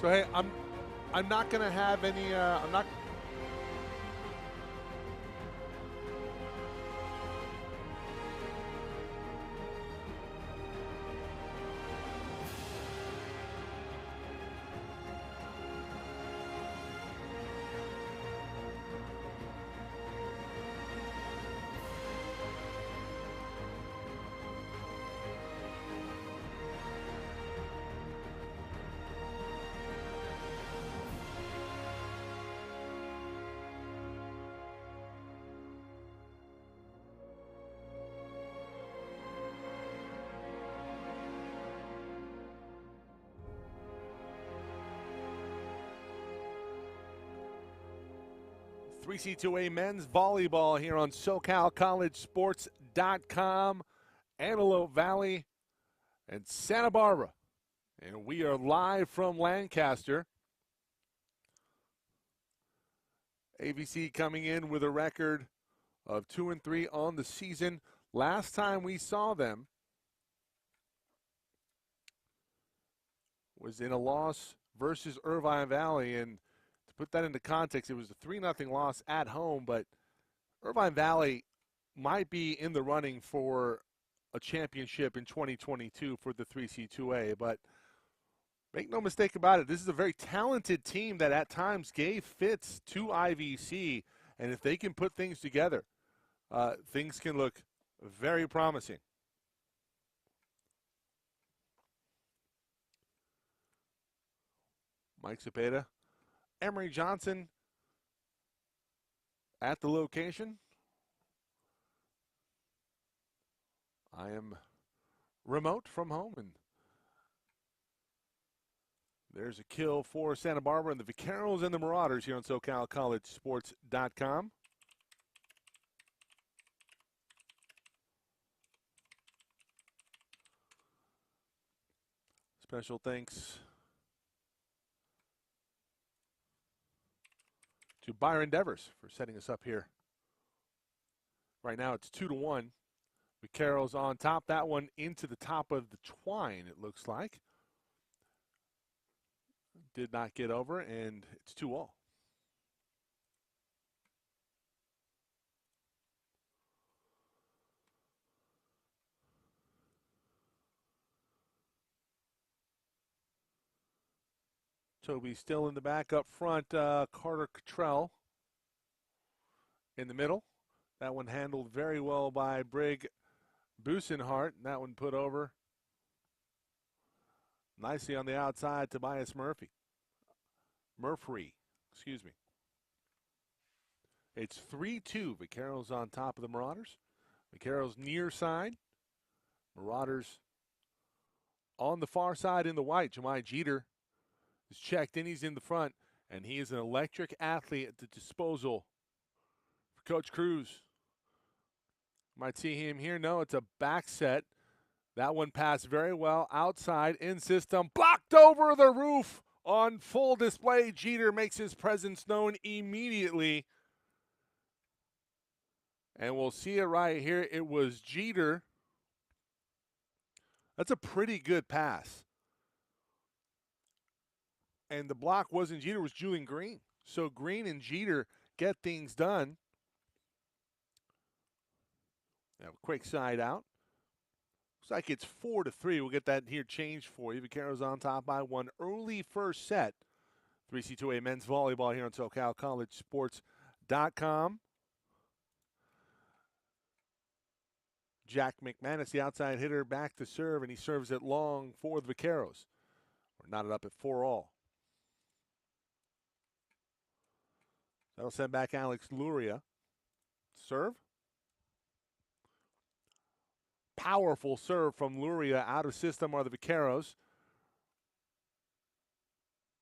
So hey, I'm not gonna have any. I'm not. CCCAA men's volleyball here on SoCalCollegeSports.com, Antelope Valley, and Santa Barbara. And we are live from Lancaster. AVC coming in with a record of 2-3 on the season. Last time we saw them was in a loss versus Irvine Valley. And to put that into context, it was a 3-0 loss at home, but Irvine Valley might be in the running for a championship in 2022 for the 3C2A. But make no mistake about it, this is a very talented team that at times gave fits to IVC. And if they can put things together, things can look very promising. Mike Cepeda, Emery Johnson at the location. I am remote from home, and there's a kill for Santa Barbara and the Vaqueros and the Marauders here on SoCalCollegeSports.com. Special thanks to Byron Devers for setting us up here. Right now it's 2-1. Vaqueros on top. That one into the top of the twine, it looks like. Did not get over, and it's 2-all. Toby still in the back up front. Carter Cottrell in the middle. That one handled very well by Brig Busenhart. And that one put over nicely on the outside. Tobias Murphy. Excuse me. It's 3-2. Vaqueros on top of the Marauders. Vaqueros near side. Marauders on the far side in the white. Jemai Jeter is checked in. He's in the front, and he is an electric athlete at the disposal for Coach Cruz. Might see him here. No, it's a back set. That one passed very well outside in system. Blocked over the roof on full display. Jeter makes his presence known immediately. And we'll see it right here. It was Jeter. That's a pretty good pass. And the block wasn't Jeter, it was Julian Green. So Green and Jeter get things done. Now, quick side out. Looks like it's 4-3. We'll get that here changed for you. Vaqueros on top by one early first set. 3C2A men's volleyball here on SoCalCollegeSports.com. Jack McManus, the outside hitter, back to serve, and he serves it long for the Vaqueros. We're knotted up at 4-all. That'll send back Alex Luria. Serve. Powerful serve from Luria. Out of system are the Vaqueros.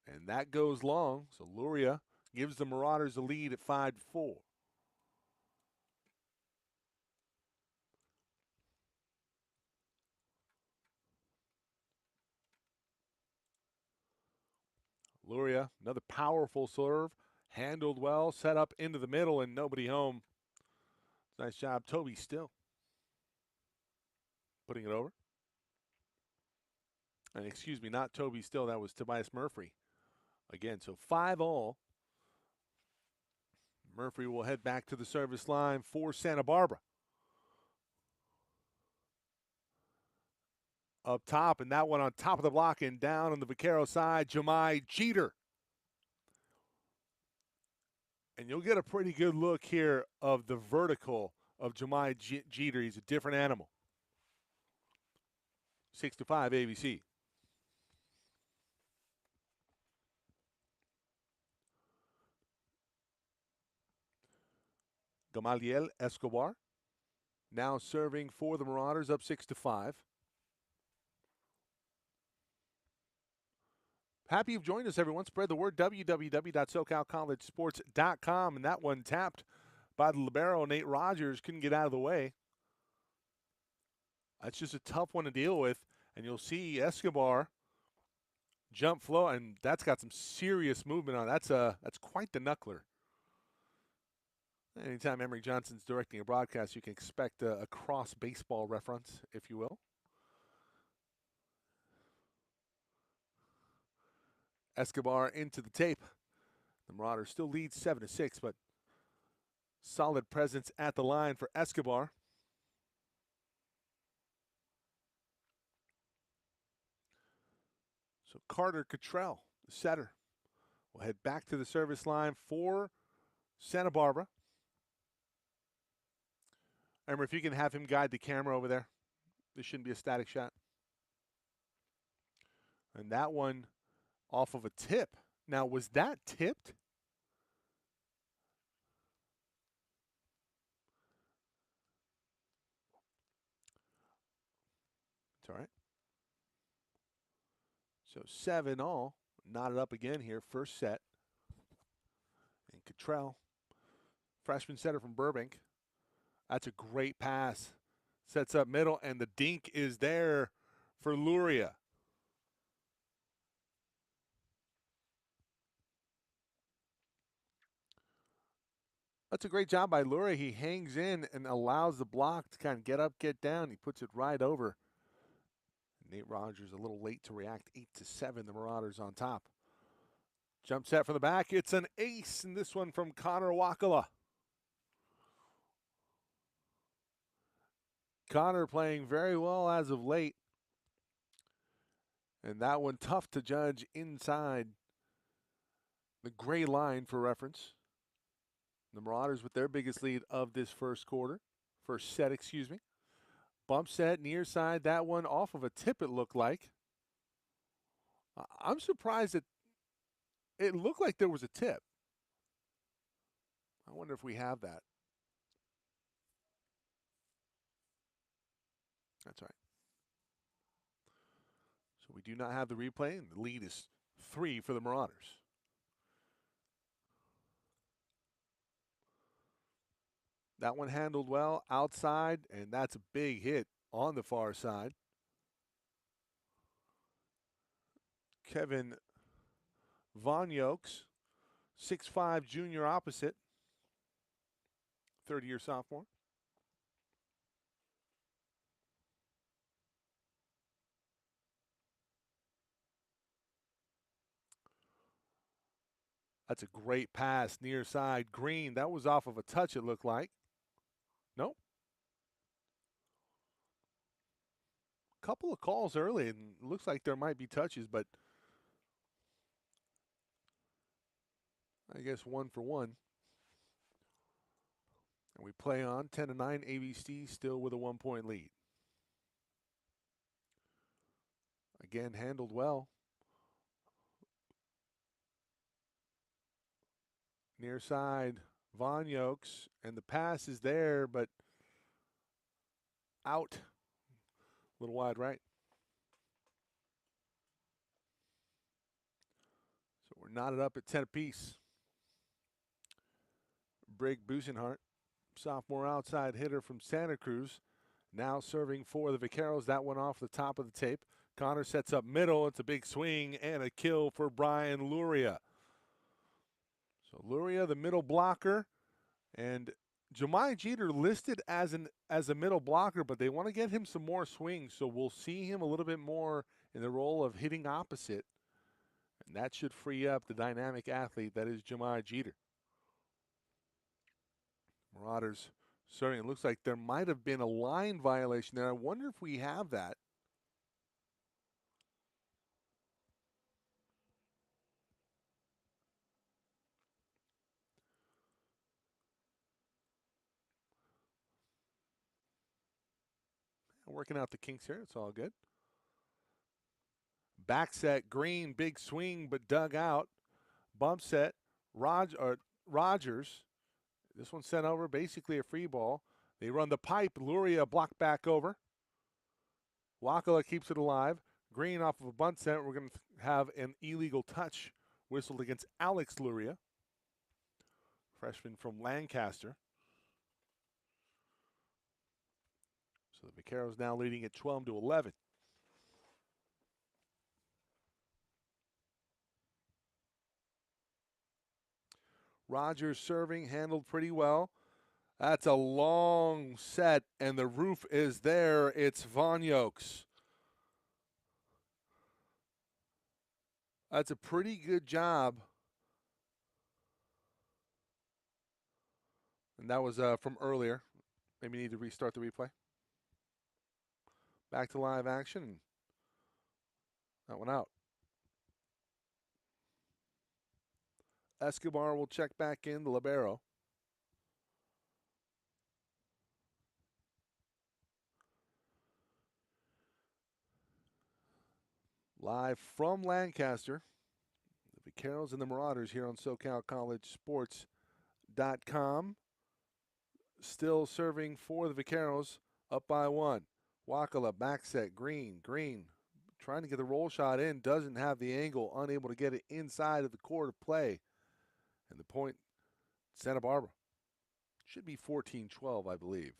And that goes long. So Luria gives the Marauders the lead at 5-4. Luria, another powerful serve. Handled well, set up into the middle, and nobody home. Nice job, Toby Still. Putting it over. And excuse me, not Toby Still, that was Tobias Murphy. Again, so 5-all. Murphy will head back to the service line for Santa Barbara. Up top, and that one on top of the block and down on the Vaquero side, Jemai Jeter. And you'll get a pretty good look here of the vertical of Jemai Jeter. He's a different animal. 6-5 AVC. Gamaliel Escobar now serving for the Marauders, up 6-5. Happy you've joined us, everyone. Spread the word, www.socalcollegesports.com. And that one tapped by the libero, Nate Rogers. Couldn't get out of the way. That's just a tough one to deal with. And you'll see Escobar jump flow, and that's got some serious movement on it. That's quite the knuckler. Anytime Emory Johnson's directing a broadcast, you can expect a cross baseball reference, if you will. Escobar into the tape. The Marauders still lead 7-6, but solid presence at the line for Escobar. So Carter Cottrell, the setter, will head back to the service line for Santa Barbara. Remember, if you can have him guide the camera over there, this shouldn't be a static shot. And that one off of a tip. Now, was that tipped? It's all right. So 7-all. Knotted up again here, first set. And Cottrell, freshman setter from Burbank. That's a great pass. Sets up middle, and the dink is there for Luria. That's a great job by Luria. He hangs in and allows the block to kind of get up, get down. He puts it right over. Nate Rogers a little late to react. 8-7, the Marauders on top. Jump set from the back. It's an ace, and this one from Connor Wakala. Connor playing very well as of late. And that one tough to judge inside the gray line for reference. The Marauders with their biggest lead of this first set, excuse me. Bump set, near side, that one off of a tip it looked like. I'm surprised that it looked like there was a tip. I wonder if we have that. That's right. So we do not have the replay, and the lead is 3 for the Marauders. That one handled well outside, and that's a big hit on the far side. Kevin Von Yokes, 6'5" junior opposite, third-year sophomore. That's a great pass near side. Green, that was off of a touch, it looked like. Nope. Couple of calls early, and it looks like there might be touches, but I guess 1 for 1. And we play on 10-9. AVC still with a 1-point lead. Again, handled well. Near side, Von Yokes, and the pass is there, but out. A little wide right. So we're knotted up at 10 apiece. Brig Busenhart, sophomore outside hitter from Santa Cruz, now serving for the Vaqueros. That one off the top of the tape. Connor sets up middle. It's a big swing and a kill for Brian Luria. So Luria, the middle blocker, and Jemai Jeter listed as a middle blocker, but they want to get him some more swings, so we'll see him a little bit more in the role of hitting opposite. And that should free up the dynamic athlete that is Jemai Jeter. Marauders serving. It looks like there might have been a line violation there. I wonder if we have that. Working out the kinks here. It's all good. Back set, Green, big swing, but dug out. Bump set, Rogers. This one sent over, basically a free ball. They run the pipe. Luria blocked back over. Wakala keeps it alive. Green off of a bunt set. We're going to have an illegal touch whistled against Alex Luria, freshman from Lancaster. So the Vaqueros now leading at 12-11. Rogers serving, handled pretty well. That's a long set, and the roof is there. It's Von Yokes. That's a pretty good job. And that was from earlier. Maybe need to restart the replay. Back to live action. That one out. Escobar will check back in, the libero. Live from Lancaster, the Vaqueros and the Marauders here on SoCalCollegeSports.com. Still serving for the Vaqueros, up by one. Wakala, back set, Green, trying to get the roll shot in, doesn't have the angle, unable to get it inside of the court of play. And the point, Santa Barbara. Should be 14-12, I believe.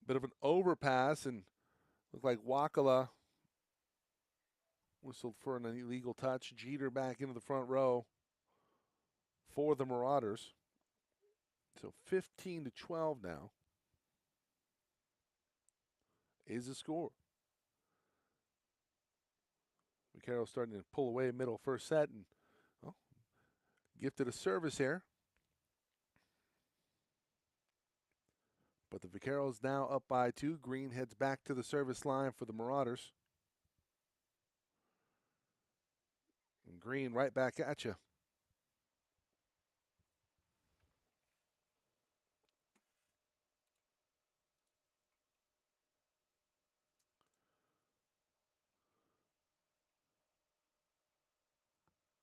Bit of an overpass, and looked like Wakala whistled for an illegal touch. Jeter back into the front row for the Marauders. So 15-12 now is the score. Vaqueros starting to pull away middle first set, and gifted a service here. But the Vaqueros now up by two. Green heads back to the service line for the Marauders. And Green right back at you.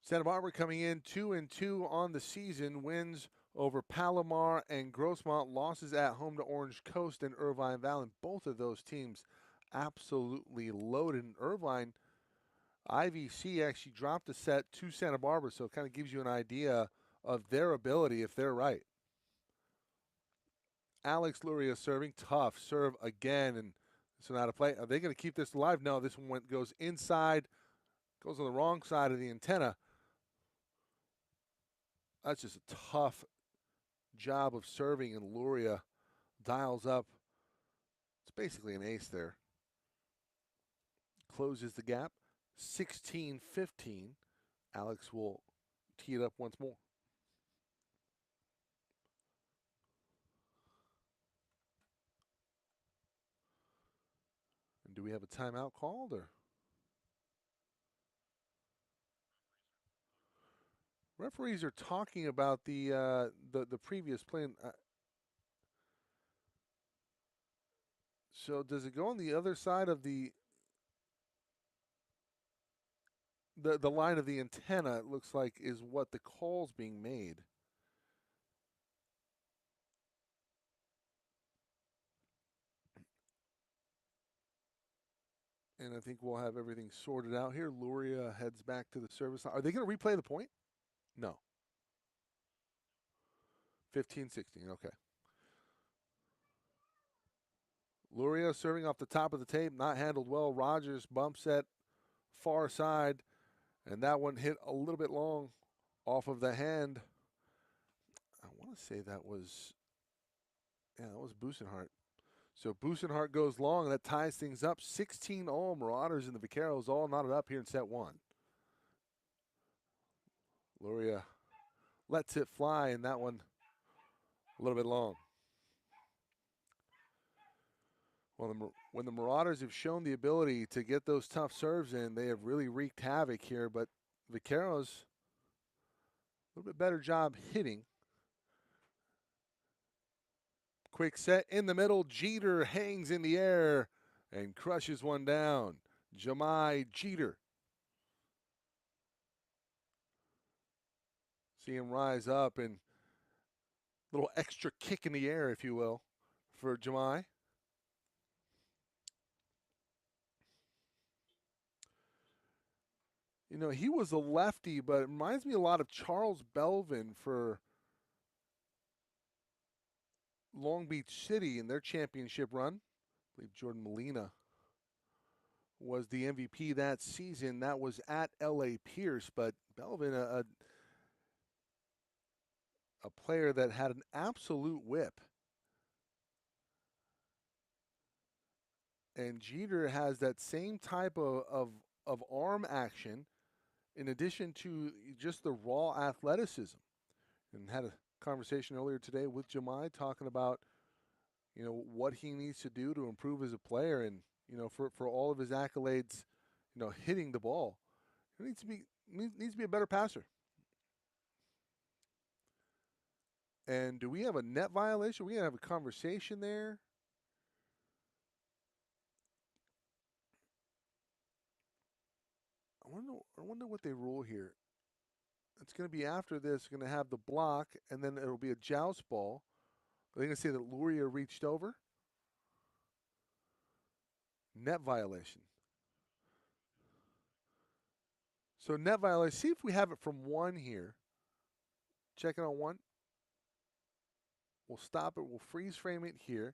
Santa Barbara coming in 2-2 on the season. Wins over Palomar and Grossmont. Losses at home to Orange Coast and Irvine Valley. Both of those teams absolutely loaded. And Irvine, IVC actually dropped a set to Santa Barbara, so it kind of gives you an idea of their ability if they're right. Alex Luria serving, tough serve again, and so now to play. Are they going to keep this alive? No, this one goes inside, goes on the wrong side of the antenna. That's just a tough job of serving, and Luria dials up. It's basically an ace there. Closes the gap, 16-15. Alex will tee it up once more. And do we have a timeout called, or? Referees are talking about the previous play. So does it go on the other side of the line of the antenna? It looks like is what the call's being made. And I think we'll have everything sorted out here. Luria heads back to the service line. Are they going to replay the point? No. 15-16. Okay. Luria serving off the top of the tape, not handled well. Rogers bump set far side, and that one hit a little bit long off of the hand. I want to say that was Busenhart. So Busenhart goes long, and that ties things up. 16-all. Marauders and the Vaqueros all knotted up here in set one. Luria lets it fly, and that one a little bit long. Well, when the Marauders have shown the ability to get those tough serves in, they have really wreaked havoc here. But Vaqueros, a little bit better job hitting. Quick set in the middle. Jeter hangs in the air and crushes one down. Jemai Jeter. See him rise up and a little extra kick in the air, if you will, for Jemai. You know, he was a lefty, but it reminds me a lot of Charles Belvin for Long Beach City in their championship run. I believe Jordan Molina was the MVP that season. That was at L.A. Pierce, but Belvin, a player that had an absolute whip. And Jeter has that same type of arm action in addition to just the raw athleticism. And had a conversation earlier today with Jemai talking about, you know, what he needs to do to improve as a player. And, you know, for all of his accolades, you know, hitting the ball, he needs to be a better passer. And do we have a net violation? We gonna have a conversation there. I wonder what they rule here. It's going to be after this. Going to have the block, and then it'll be a joust ball. Are they going to say that Luria reached over? Net violation. So net violation. See if we have it from one here. Check it on one. We'll stop it. We'll freeze frame it here.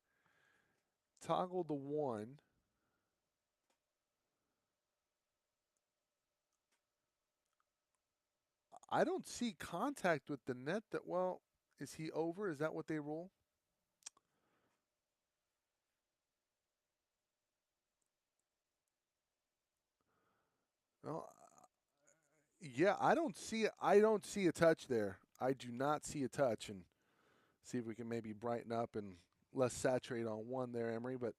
Toggle the one. I don't see contact with the net. That well, is he over? Is that what they rule? Well, yeah, I don't see. I don't see a touch there. I do not see a touch, and see if we can maybe brighten up and less saturate on one there, Emery. But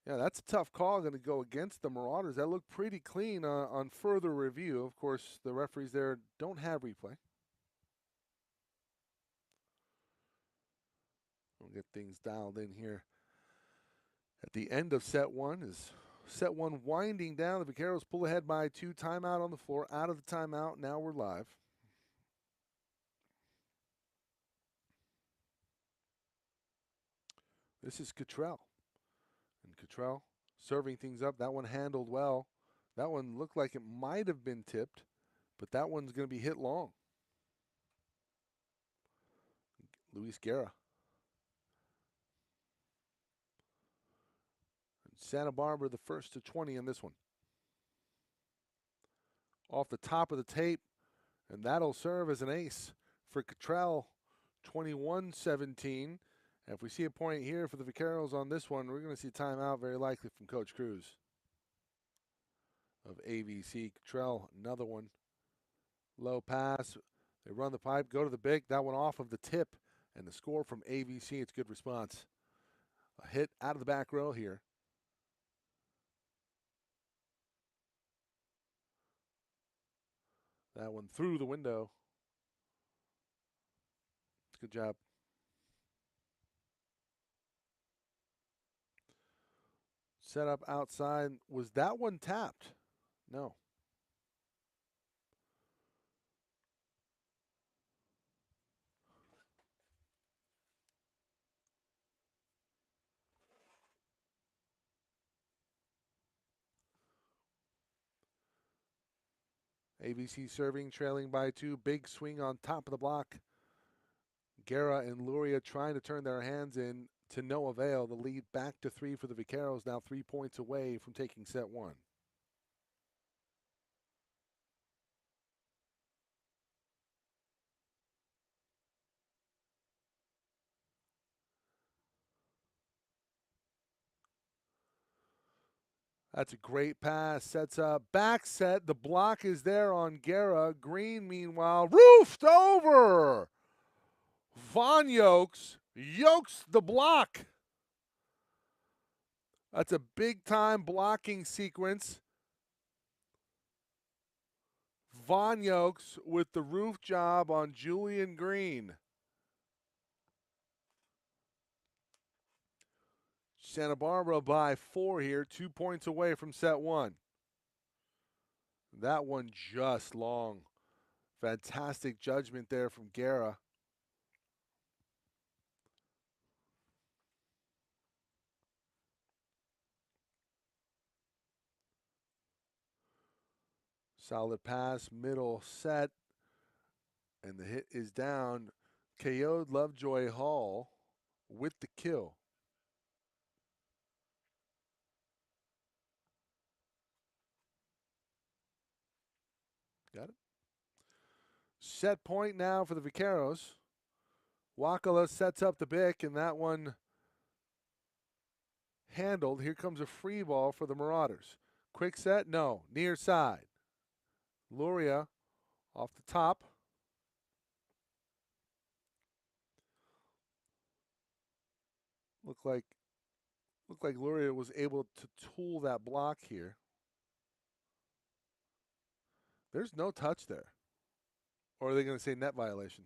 yeah, that's a tough call. Going to go against the Marauders. That looked pretty clean on further review. Of course, the referees there don't have replay. We'll get things dialed in here at the end of set one. Is set one winding down. The Vaqueros pull ahead by two. Timeout on the floor. Out of the timeout. Now we're live. This is Cottrell. And Cottrell serving things up. That one handled well. That one looked like it might have been tipped, but that one's going to be hit long. Luis Guerra. And Santa Barbara the first to 20 in this one. Off the top of the tape, and that'll serve as an ace for Cottrell, 21-17. And if we see a point here for the Vaqueros on this one, we're going to see timeout very likely from Coach Cruz of AVC. Cottrell, another one. Low pass. They run the pipe, go to the big. That one off of the tip. And the score from AVC, it's good response. A hit out of the back row here. That one through the window. Good job. Set up outside. Was that one tapped? No. AVC serving, trailing by two. Big swing on top of the block. Guerra and Luria trying to turn their hands in to no avail. The lead back to three for the Vaqueros, now 3 points away from taking set one. That's a great pass. Sets up. Back set. The block is there on Guerra. Green, meanwhile, roofed over. Von Yokes the block. That's a big-time blocking sequence. Von Yokes with the roof job on Julian Green. Santa Barbara by 4 here, 2 points away from set 1. That one just long. Fantastic judgment there from Guerra. Solid pass, middle set, and the hit is down. KO'd Lovejoy Hall with the kill. Got it? Set point now for the Vaqueros. Wakala sets up the Bic, and that one handled. Here comes a free ball for the Marauders. Quick set, no. Near side. Luria off the top. Looked like Luria was able to tool that block here. There's no touch there. Or are they going to say net violation?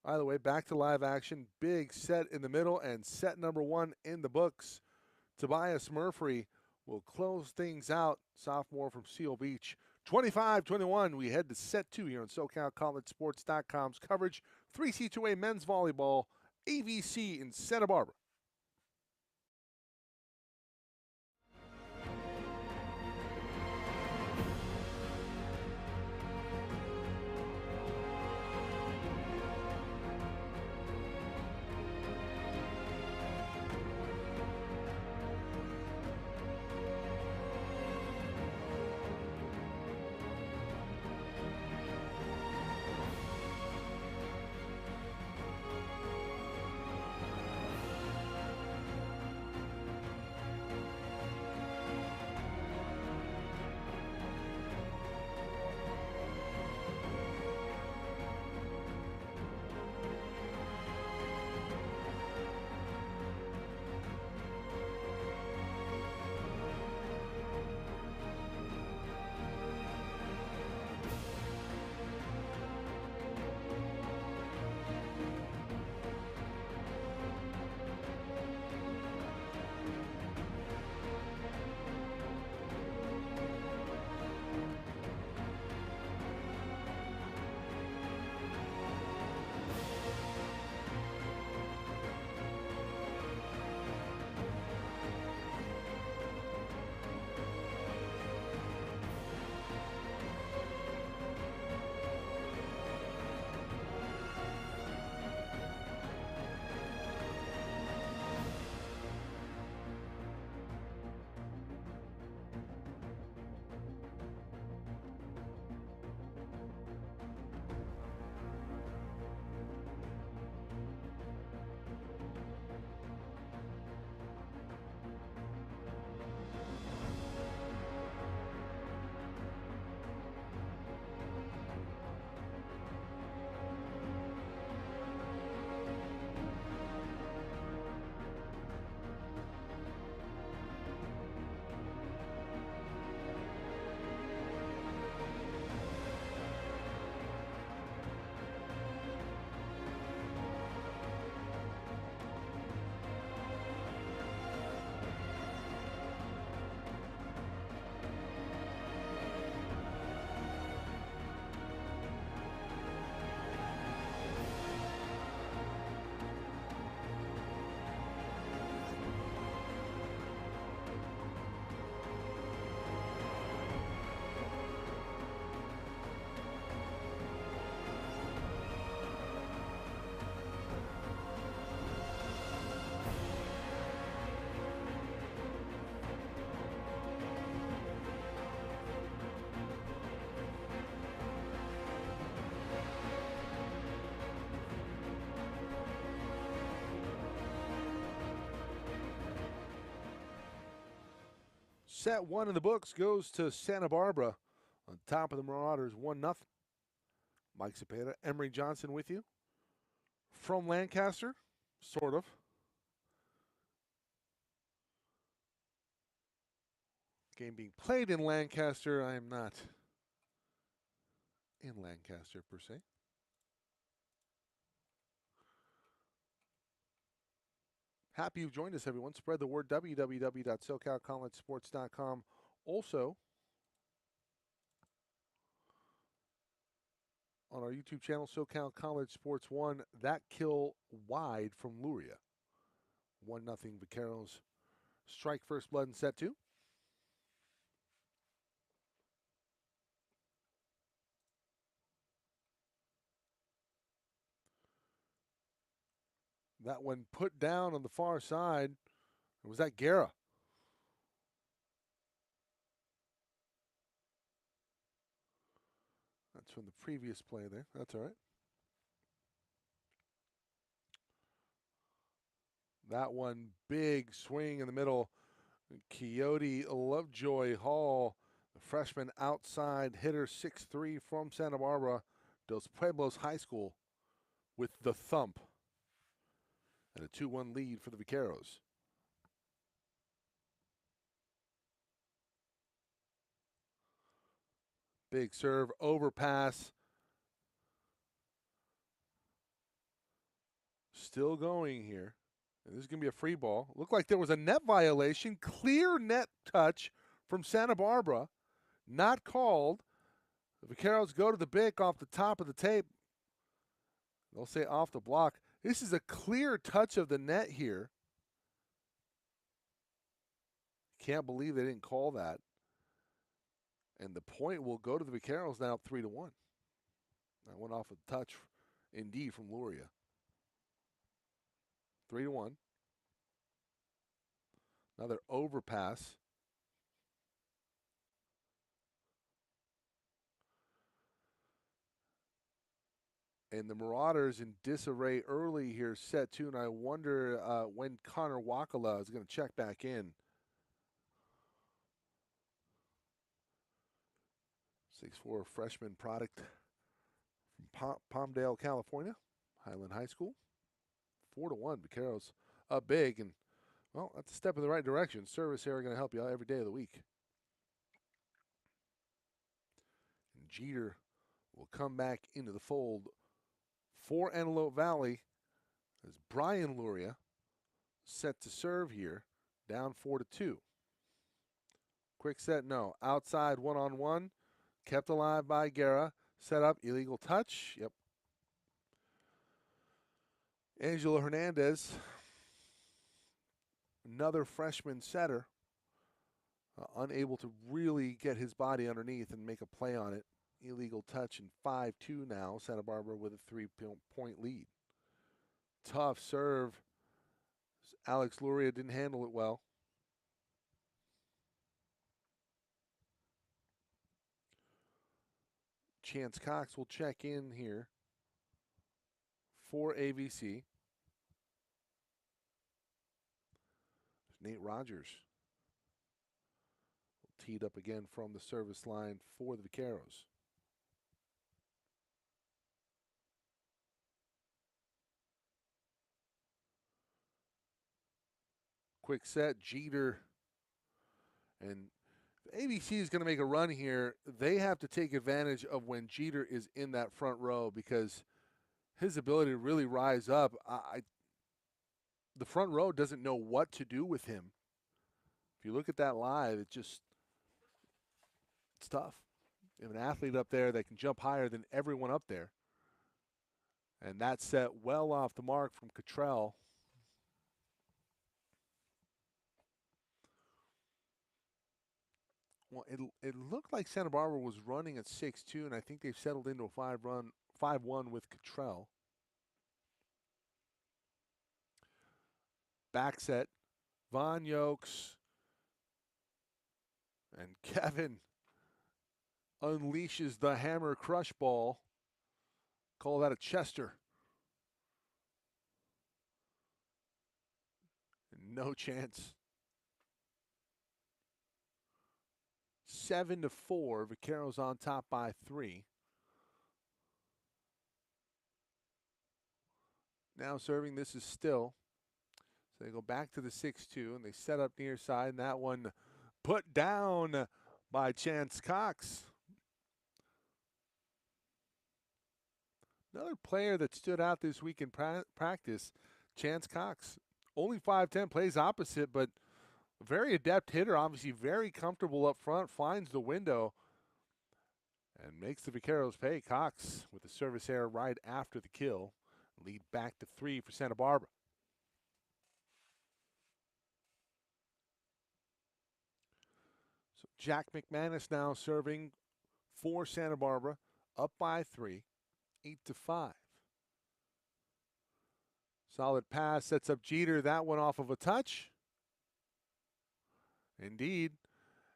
Either way, back to live action. Big set in the middle and set number 1 in the books. Tobias Murphy will close things out. Sophomore from Seal Beach. 25-21. We head to set 2 here on SoCalCollegeSports.com's coverage. 3C2A men's volleyball, AVC in Santa Barbara. Set one in the books goes to Santa Barbara. On top of the Marauders, 1-0. Mike Cepeda, Emery Johnson with you. From Lancaster, sort of. Game being played in Lancaster. I am not in Lancaster, per se. Happy you've joined us, everyone. Spread the word, www.socalcollegesports.com. Also, on our YouTube channel, SoCal College Sports 1, that kill wide from Luria. 1-0 Vaqueros. Strike first blood in set 2. That one put down on the far side. Was that Guerra? That's from the previous play there. That's all right. That one, big swing in the middle. Coyote Lovejoy Hall, the freshman outside hitter, 6'3" from Santa Barbara, Dos Pueblos High School, with the thump. And a 2-1 lead for the Vaqueros. Big serve, overpass. Still going here. And this is going to be a free ball. Looked like there was a net violation. Clear net touch from Santa Barbara. Not called. The Vaqueros go to the Bic off the top of the tape. They'll say off the block. This is a clear touch of the net here. Can't believe they didn't call that. And the point will go to the Vaqueros now 3-1. That went off a touch, indeed, from Luria. 3-1. Another overpass. And the Marauders in disarray early here, set 2. And I wonder when Connor Wakala is going to check back in. 6'4" freshman product from Palmdale, California, Highland High School. 4-1. Vaqueros up big, and well, that's a step in the right direction. Service area going to help you out every day of the week. And Jeter will come back into the fold for Antelope Valley as Brian Luria set to serve here, down 4-2. Quick set, no. Outside one-on-one, kept alive by Guerra. Set up, illegal touch. Yep. Angelo Hernandez, another freshman setter, unable to really get his body underneath and make a play on it. Illegal touch, and 5-2 now. Santa Barbara with a 3-point lead. Tough serve. Alex Luria didn't handle it well. Chance Cox will check in here for AVC. Nate Rogers teed up again from the service line for the Vaqueros. Quick set, Jeter. And if ABC is going to make a run here, they have to take advantage of when Jeter is in that front row, because his ability to really rise up, the front row doesn't know what to do with him. If you look at that live, it's tough. You have an athlete up there that can jump higher than everyone up there. And that set well off the mark from Cottrell. Well, it looked like Santa Barbara was running at 6-2, and I think they've settled into a 5-1 with Cottrell. Back set, Von Yokes, and Kevin unleashes the hammer crush ball. Call that a Chester. No chance. 7-4. Vaqueros on top by 3. Now serving, this is still. So they go back to the 6-2, and they set up near side, and that one put down by Chance Cox. Another player that stood out this week in practice, Chance Cox. Only 5'10", plays opposite, but a very adept hitter, obviously very comfortable up front, finds the window, and makes the Vaqueros pay. Cox with the service error right after the kill. Lead back to 3 for Santa Barbara. So Jack McManus now serving for Santa Barbara, up by 3, 8-5. Solid pass, sets up Jeter. That one off of a touch. Indeed.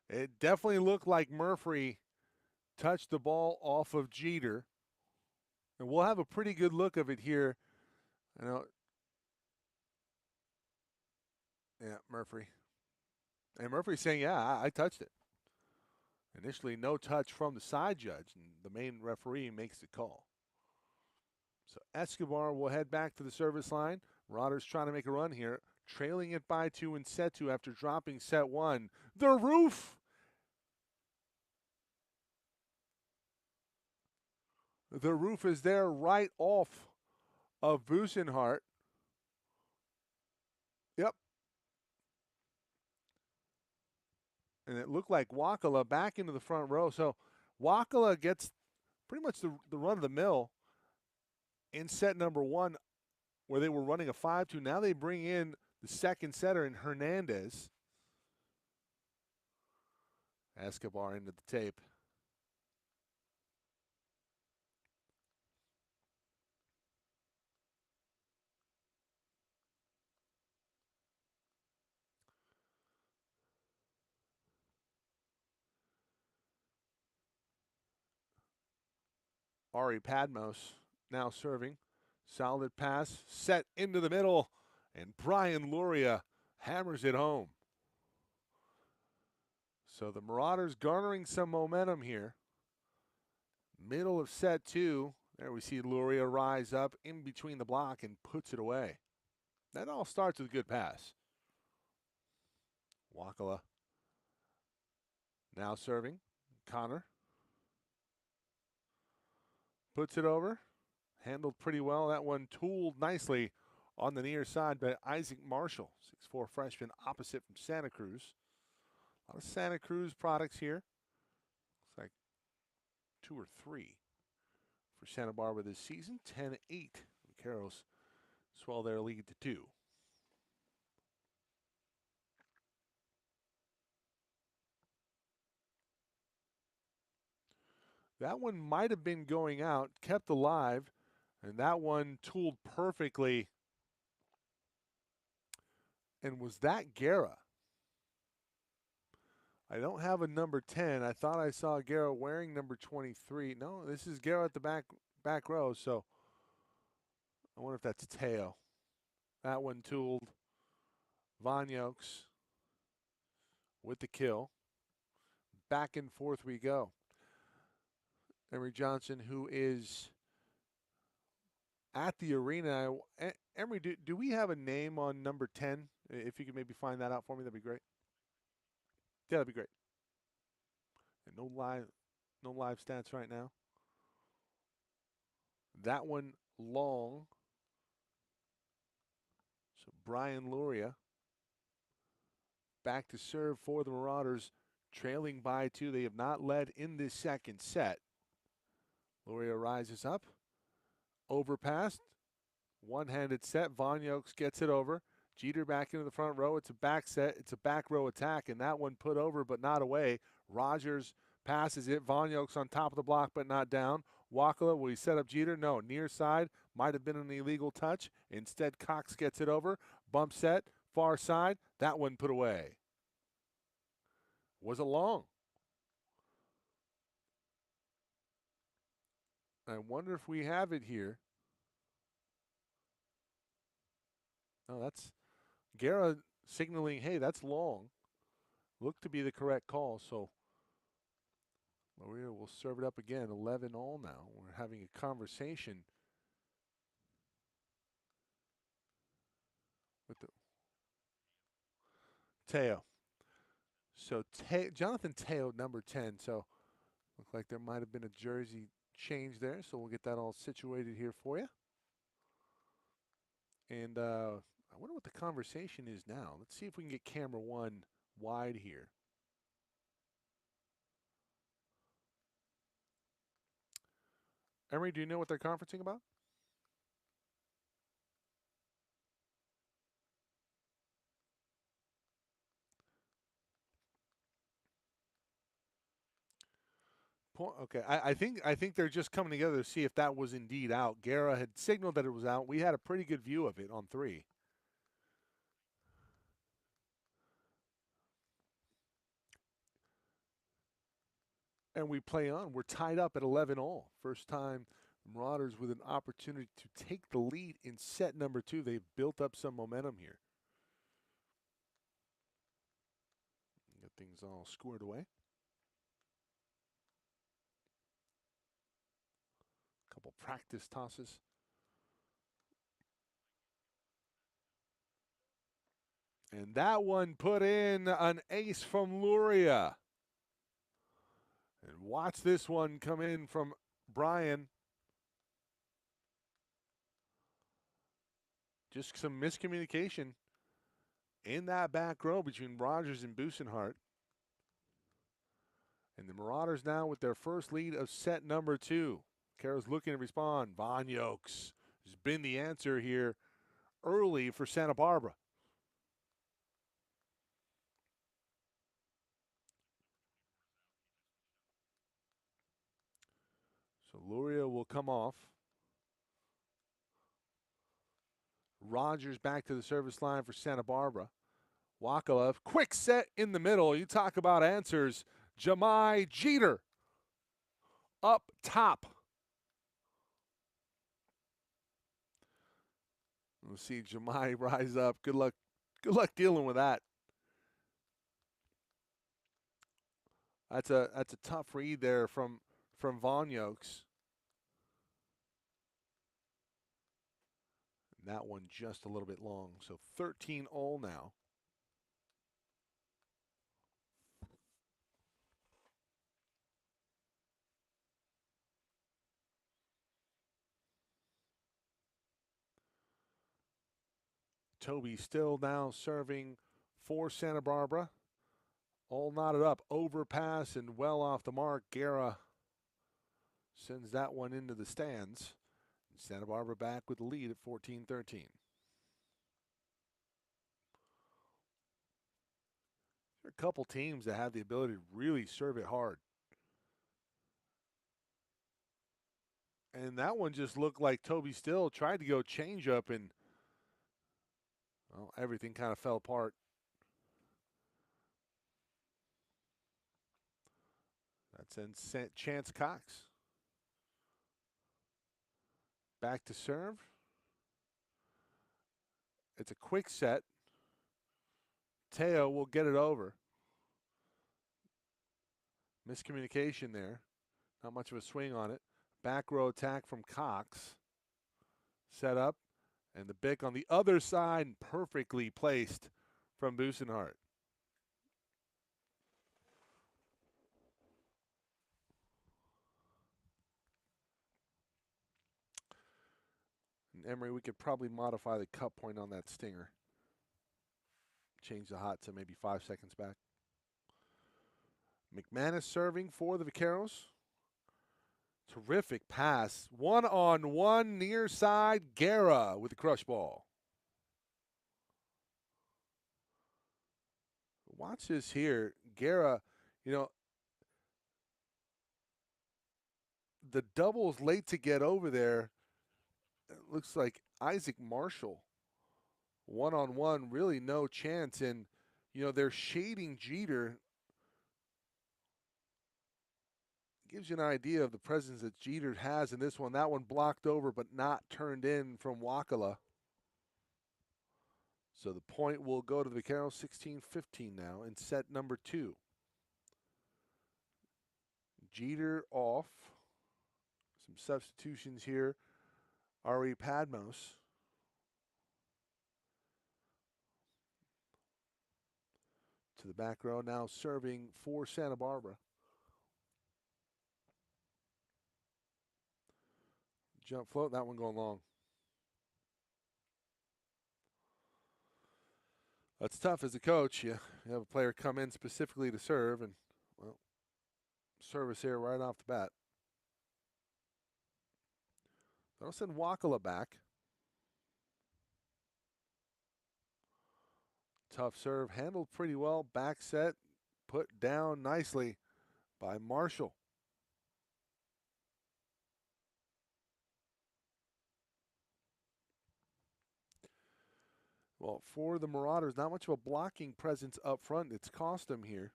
It definitely looked like Murphy touched the ball off of Jeter. And we'll have a pretty good look of it here. I know. Yeah, Murphy. And Murphy's saying, yeah, I touched it. Initially, no touch from the side judge, and the main referee makes the call. So Escobar will head back to the service line. Marauders trying to make a run here, trailing it by 2 in set 2 after dropping set 1. The roof! The roof is there right off of Busenhart. Yep. And it looked like Wakala back into the front row. So Wakala gets pretty much the run of the mill in set number 1, where they were running a 5-2. Now they bring in the second setter in Hernandez. Escobar into the tape. Ari Padmos now serving. Solid pass, set into the middle, and Brian Luria hammers it home. So the Marauders garnering some momentum here. Middle of set 2. There we see Luria rise up in between the block and puts it away. That all starts with a good pass. Wakala now serving. Connor puts it over. Handled pretty well. That one tooled nicely on the near side by Isaac Marshall, 6'4" freshman opposite from Santa Cruz. A lot of Santa Cruz products here. Looks like 2 or 3 for Santa Barbara this season. 10-8. Vaqueros swell their lead to 2. That one might have been going out, kept alive, and that one tooled perfectly. And was that Guerra? I don't have a number 10. I thought I saw Guerra wearing number 23. No, this is Guerra at the back row, so I wonder if that's Teo. That one tooled. Vonyokes with the kill. Back and forth we go. Emery Johnson, who is at the arena. Emery, do we have a name on number 10? If you could maybe find that out for me, that'd be great. Yeah, that'd be great. And no live stats right now. That one long. So Brian Luria back to serve for the Marauders, trailing by 2. They have not led in this second set. Luria rises up, overpassed, one-handed set. Vonyokes gets it over. Jeter back into the front row. It's a back set. It's a back row attack, and that one put over but not away. Rogers passes it. Vonyokes on top of the block but not down. Wakala, will he set up Jeter? No. Near side. Might have been an illegal touch. Instead, Cox gets it over. Bump set. Far side. That one put away. Was it long? I wonder if we have it here. No, that's Guerra signaling, hey, that's long. Looked to be the correct call. So Loria will serve it up again, 11-all now. We're having a conversation with the Teo. So Jonathan Teo, number 10. So look like there might have been a jersey change there. So we'll get that all situated here for you. And I wonder what the conversation is now. Let's see if we can get camera one wide here. Emery, do you know what they're conferencing about? Okay, I think they're just coming together to see if that was indeed out. Guerra had signaled that it was out. We had a pretty good view of it on 3. And we play on. We're tied up at 11-all. First time the Marauders with an opportunity to take the lead in set number 2. They've built up some momentum here. Get things all squared away. Couple practice tosses. And that one put in an ace from Luria. And watch this one come in from Brian. Just some miscommunication in that back row between Rogers and Busenhart. And the Marauders now with their first lead of set number 2. Carroll's looking to respond. Von Yokes has been the answer here early for Santa Barbara. So Luria will come off. Rogers back to the service line for Santa Barbara. Wakalev, quick set in the middle. You talk about answers. Jemai Jeter up top. We'll see Jemai rise up. Good luck dealing with that. That's a tough read there from Von Yokes. And that one just a little bit long. So 13-all now. Toby still now serving for Santa Barbara. All knotted up, overpass and well off the mark. Guerra sends that one into the stands. Santa Barbara back with the lead at 14-13. There are a couple teams that have the ability to really serve it hard. And that one just looked like Toby Still tried to go change up and well, everything kind of fell apart. That sends Chance Cox back to serve. It's a quick set. Teo will get it over. Miscommunication there. Not much of a swing on it. Back row attack from Cox. Set up. And the Bick on the other side, perfectly placed from Busenhart. And Emery, we could probably modify the cut point on that stinger. Change the hot to maybe 5 seconds back. McManus serving for the Vaqueros. Terrific pass. One-on-one near side. Guerra with the crush ball. Watch this here. Guerra, you know, the double's late to get over there. It looks like Isaac Marshall. One-on-one, really no chance. And, you know, they're shading Jeter. Gives you an idea of the presence that Jeter has in this one. That one blocked over but not turned in from Wakala. So the point will go to the Vaqueros 16-15 now in set number 2. Jeter off. Some substitutions here. Ari Padmos. To the back row, now serving for Santa Barbara. Jump float, that one going long. That's tough as a coach. You have a player come in specifically to serve, and, well, service here right off the bat. I'll send Wakala back. Tough serve, handled pretty well. Back set, put down nicely by Marshall. Well, for the Marauders, not much of a blocking presence up front. It's cost them here.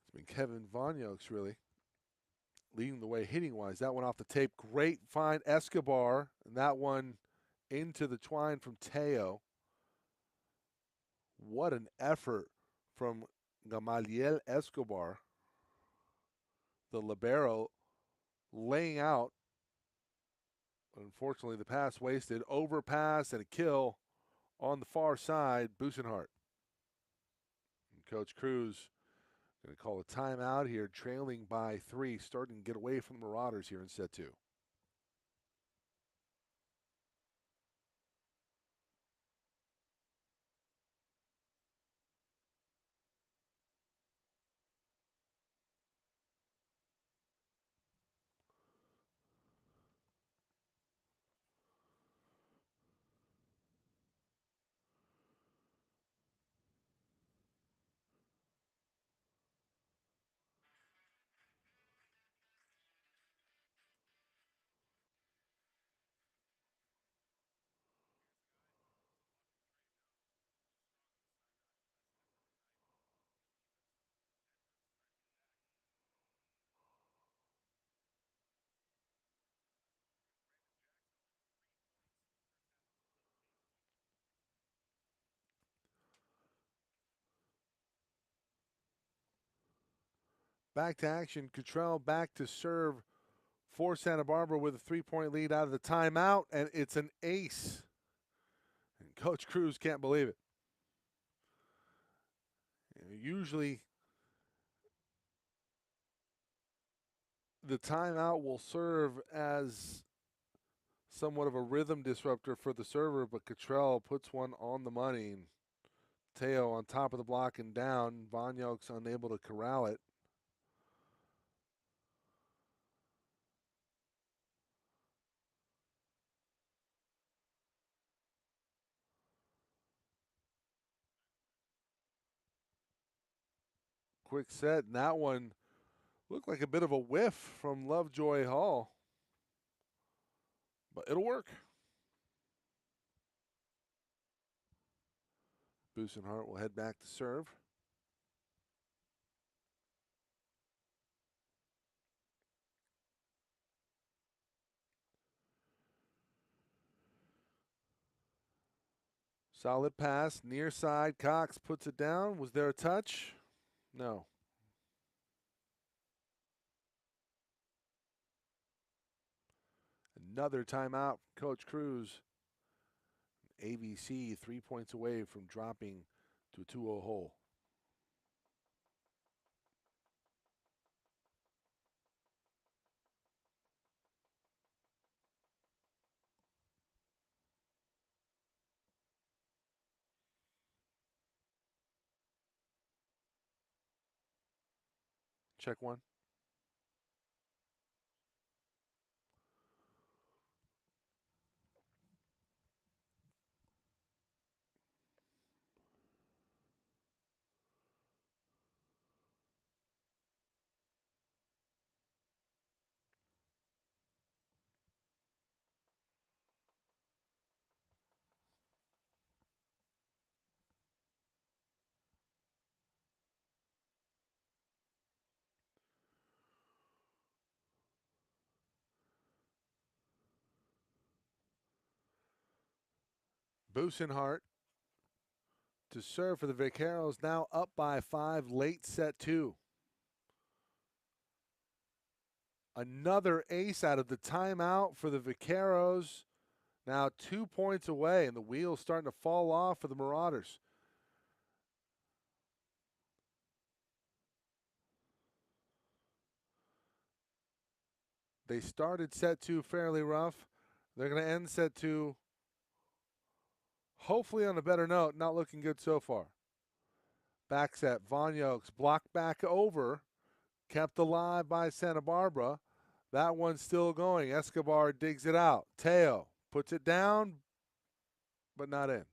It's been Kevin Vonyok's really leading the way hitting-wise. That one off the tape. Great find, Escobar. And that one into the twine from Teo. What an effort from Gamaliel Escobar, the libero, laying out. Unfortunately, the pass wasted. Overpass and a kill on the far side, Busenhart. And Coach Cruz going to call a timeout here, trailing by 3, starting to get away from the Marauders here in set 2. Back to action. Cottrell back to serve for Santa Barbara with a 3-point lead out of the timeout, and it's an ace. And Coach Cruz can't believe it. Usually, the timeout will serve as somewhat of a rhythm disruptor for the server, but Cottrell puts one on the money. And Teo on top of the block and down. Vonyok's unable to corral it. Quick set, and that one looked like a bit of a whiff from Lovejoy Hall. But it'll work. Busenhart will head back to serve. Solid pass, near side. Cox puts it down. Was there a touch? No. Another timeout from Coach Cruz. AVC 3 points away from dropping to a 2-0 hole. Check one. Busenhart to serve for the Vaqueros, now up by 5, late set 2. Another ace out of the timeout for the Vaqueros. Now 2 points away, and the wheel's starting to fall off for the Marauders. They started set 2 fairly rough. They're going to end set 2 hopefully on a better note. Not looking good so far. Back set, Von Yokes blocked back over, kept alive by Santa Barbara. That one's still going. Escobar digs it out. Teo puts it down, but not in.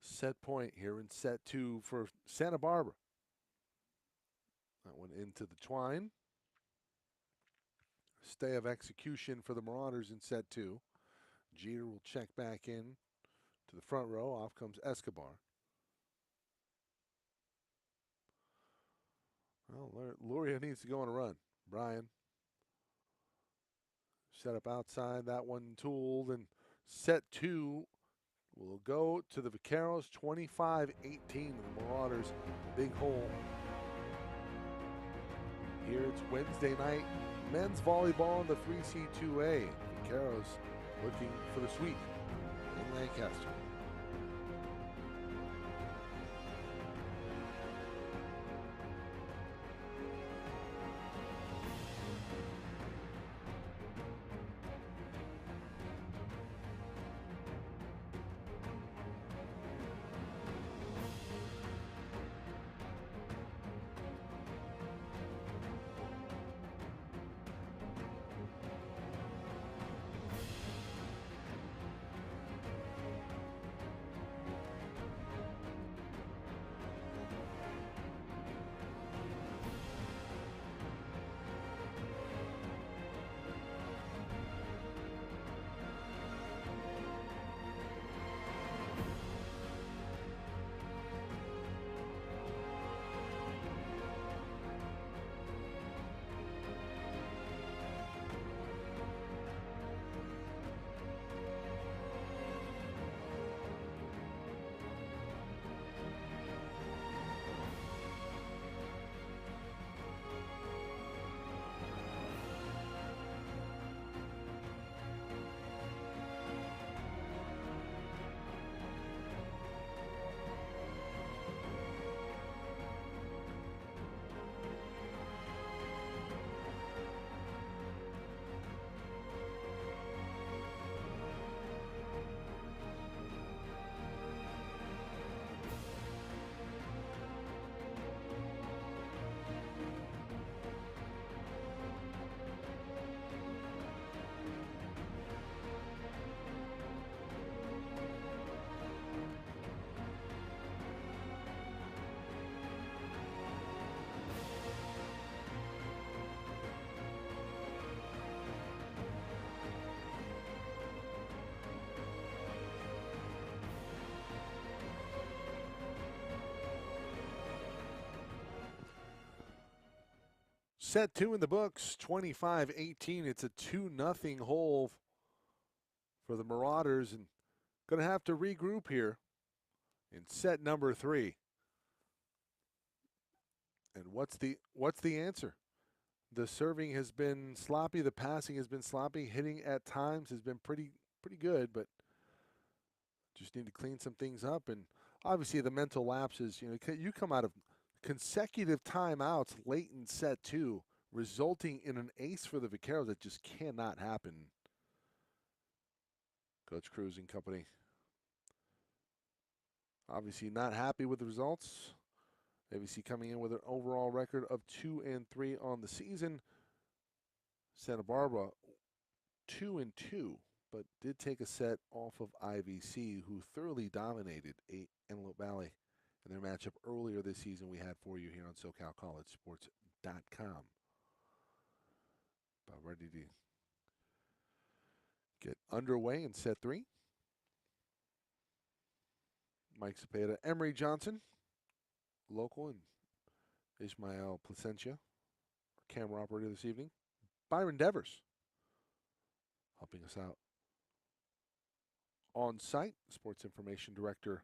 Set point here in set 2 for Santa Barbara. That one into the twine. Stay of execution for the Marauders in set 2. Jeter will check back in to the front row. Off comes Escobar. Well, Luria needs to go on a run. Brian set up outside. That one tooled. And set 2 will go to the Vaqueros, 25-18. The Marauders, big hole. Here it's Wednesday night. Men's volleyball in the 3C2A. Vaqueros looking for the sweep in Lancaster. Set 2 in the books, 25-18. It's a 2-0 hole for the Marauders, and going to have to regroup here in set number 3. And what's the answer? The serving has been sloppy, the passing has been sloppy, hitting at times has been pretty good, but just need to clean some things up. And obviously the mental lapses, you come out of consecutive timeouts late in set 2, resulting in an ace for the Vaqueros. That just cannot happen. Coach Cruz and company obviously not happy with the results. AVC coming in with an overall record of 2-3 on the season. Santa Barbara 2-2, but did take a set off of IVC, who thoroughly dominated Antelope Valley in their matchup earlier this season. We had for you here on SoCalCollegeSports.com. About ready to get underway in set 3. Mike Cepeda, Emery Johnson, local, and Ismael Placencia, camera operator this evening. Byron Devers, helping us out on site, sports information director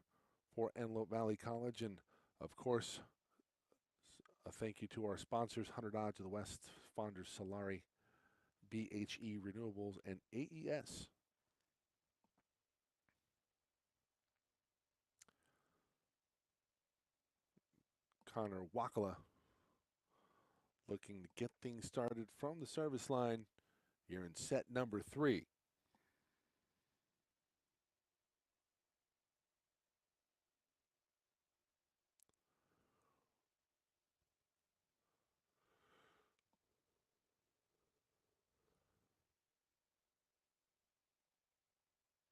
for Antelope Valley College. And, of course, a thank you to our sponsors, 100 Odds of the West, Fonders Solari, BHE Renewables, and AES. Connor Wakala looking to get things started from the service line here in set number 3.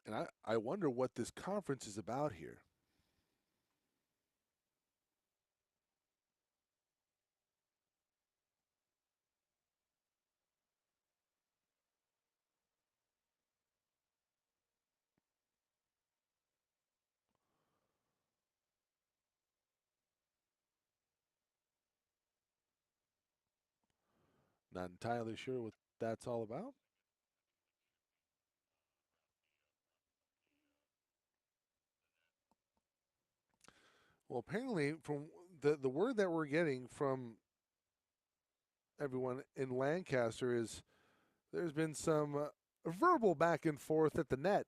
And I wonder what this conference is about here. Not entirely sure what that's all about. Well, apparently, from the word that we're getting from everyone in Lancaster is there's been some verbal back and forth at the net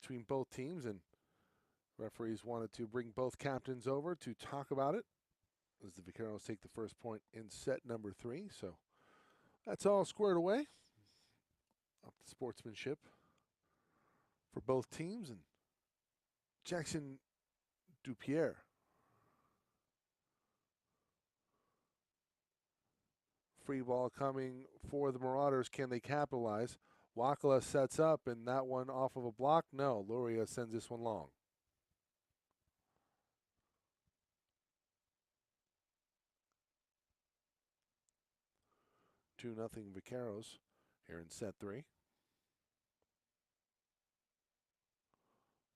between both teams, and referees wanted to bring both captains over to talk about it as the Vaqueros take the first point in set number 3. So that's all squared away. Up to sportsmanship for both teams. And Jackson Dupierre free ball coming for the Marauders. Can they capitalize? Wakala sets up, and that one off of a block. No, Luria sends this one long. Two nothing Vaqueros here in set 3.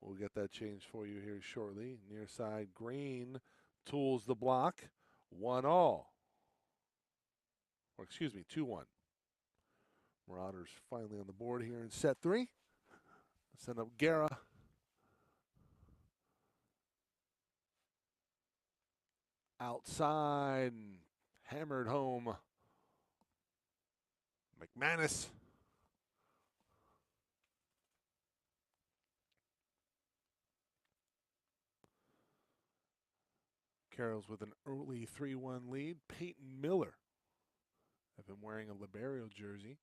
We'll get that change for you here shortly. Near side, Green tools the block. 1-all. Or excuse me, 2-1. Marauders finally on the board here in set 3. Send up Guerra. Outside, hammered home. McManus. Carroll's with an early 3-1 lead. Peyton Miller have been wearing a libero jersey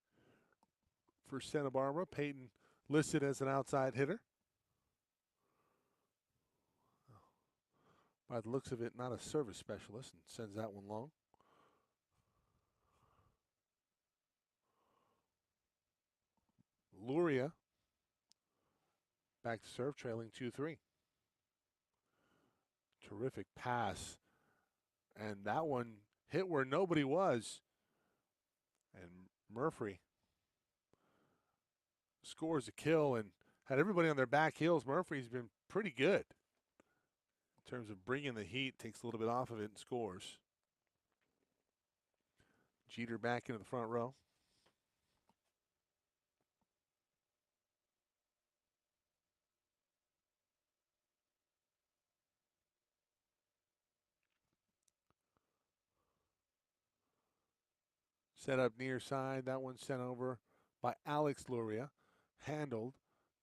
for Santa Barbara. Peyton listed as an outside hitter. By the looks of it, not a service specialist, and sends that one long. Luria back to serve, trailing 2-3. Terrific pass. And that one hit where nobody was. And Murphy scores a kill and had everybody on their back heels. Murphy's been pretty good in terms of bringing the heat. Takes a little bit off of it and scores. Jeter back into the front row. Set up near side. That one sent over by Alex Luria. Handled.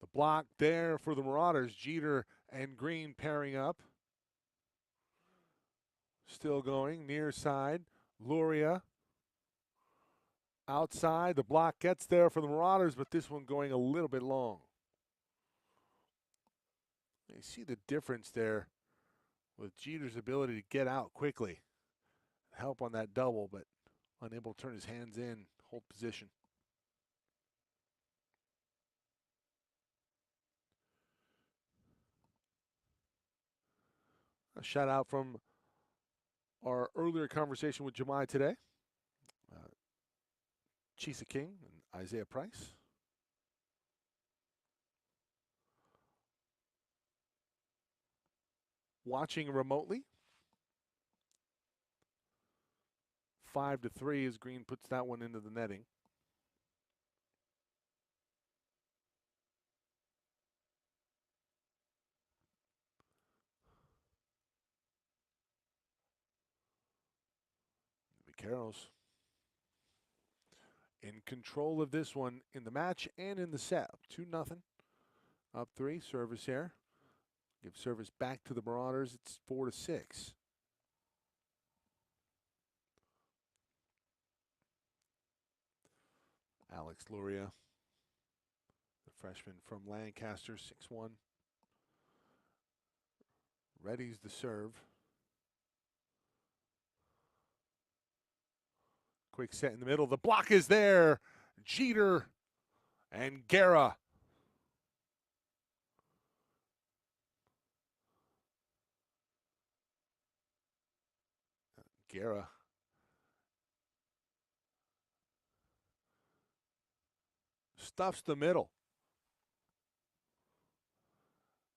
The block there for the Marauders. Jeter and Green pairing up. Still going. Near side. Luria. Outside. The block gets there for the Marauders, but this one going a little bit long. You see the difference there with Jeter's ability to get out quickly. Help on that double, but unable to turn his hands in, hold position. A shout out from our earlier conversation with Jemai today. Chisa King and Isaiah Price. watching remotely. 5-3 as Green puts that one into the netting. Vaqueros in control of this one in the match and in the set. 2-0. Up 3. Service here. Give service back to the Marauders. It's 4-6. Alex Luria, the freshman from Lancaster, 6'1". Readies the serve. Quick set in the middle. The block is there. Jeter and Guerra. Guerra. Stuffs the middle.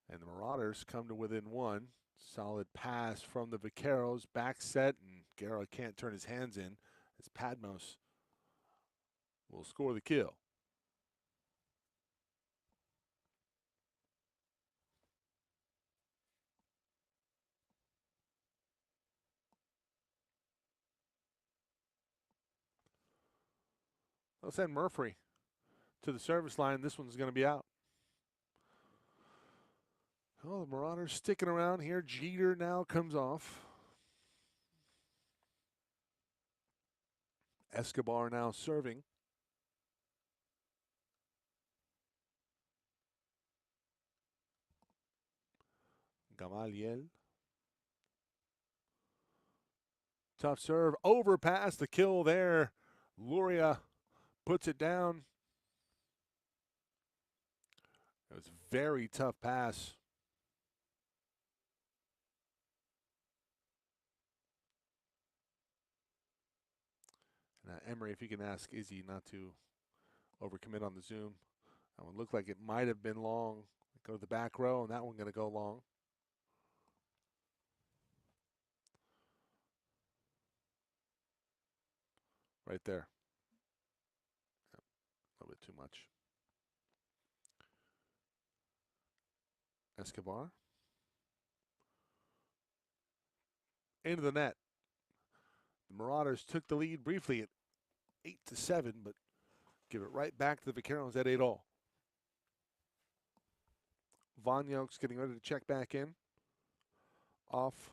And the Marauders come to within 1. Solid pass from the Vaqueros. Back set, and Guerra can't turn his hands in as Padmos will score the kill. They'll send Murphy to the service line. This one's going to be out. Oh, the Marauders sticking around here. Jeter now comes off. Escobar now serving. Gamaliel. Tough serve. Overpass. The kill there. Luria puts it down. It was a very tough pass. Now, Emery, if you can ask Izzy not to overcommit on the zoom. That one looked like it might have been long. Go to the back row, and that one going to go long. Right there. Yep. A little bit too much. Escobar. Into the net. The Marauders took the lead briefly at 8-7, but give it right back to the Vaqueros at 8-all. Vonyok's getting ready to check back in. Off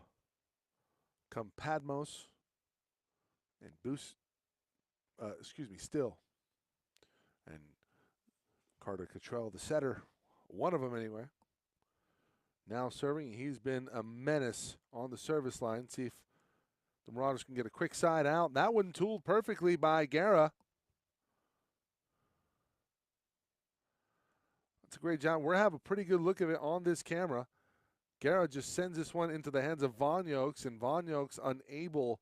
come Padmos and Still. And Carter Cottrell, the setter, one of them anyway. Now serving. He's been a menace on the service line. See if the Marauders can get a quick side out. That one tooled perfectly by Guerra. That's a great job. We're having a pretty good look at it on this camera. Guerra just sends this one into the hands of Vonyok's, and Vonyok's unable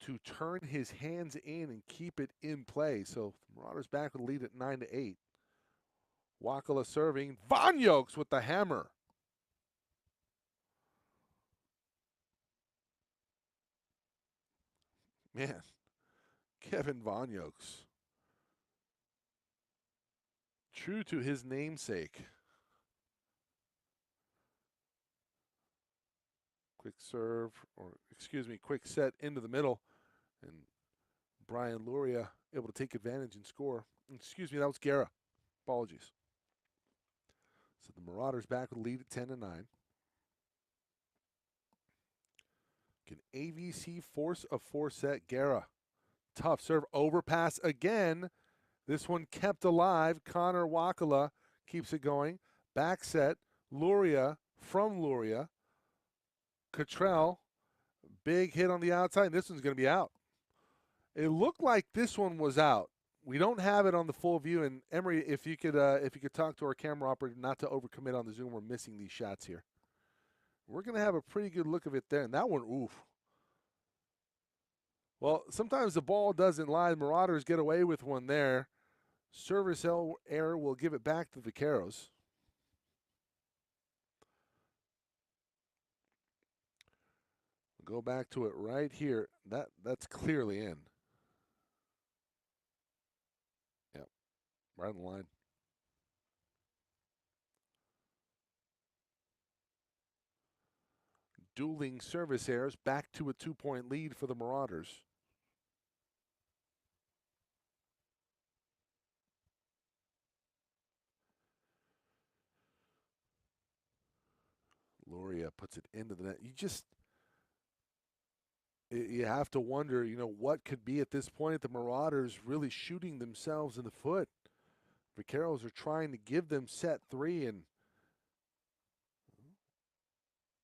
to turn his hands in and keep it in play. So Marauders back with the lead at 9-8. Wakala serving. Vonyok's with the hammer. Man, Kevin Vonyok's true to his namesake. Quick serve, quick set into the middle. And Brian Luria able to take advantage and score. Excuse me, that was Guerra. Apologies. So the Marauders back with the lead at 10-9. Can AVC force a 4-set? Guerra. Tough serve. Overpass again. This one kept alive. Connor Wakala keeps it going. Back set. Luria from Luria. Cottrell. Big hit on the outside. This one's going to be out. It looked like this one was out. We don't have it on the full view. And Emery, if you could talk to our camera operator not to overcommit on the zoom, we're missing these shots here. We're going to have a pretty good look of it there. And that one, oof. Well, sometimes the ball doesn't lie. The Marauders get away with one there. Service error will give it back to the Vaqueros. go back to it right here. That's clearly in. Yep, right on the line. Dueling service errors, back to a 2-point lead for the Marauders. Luria puts it into the net. You have to wonder, what could be at this point the Marauders really shooting themselves in the foot. Vaqueros are trying to give them set 3, and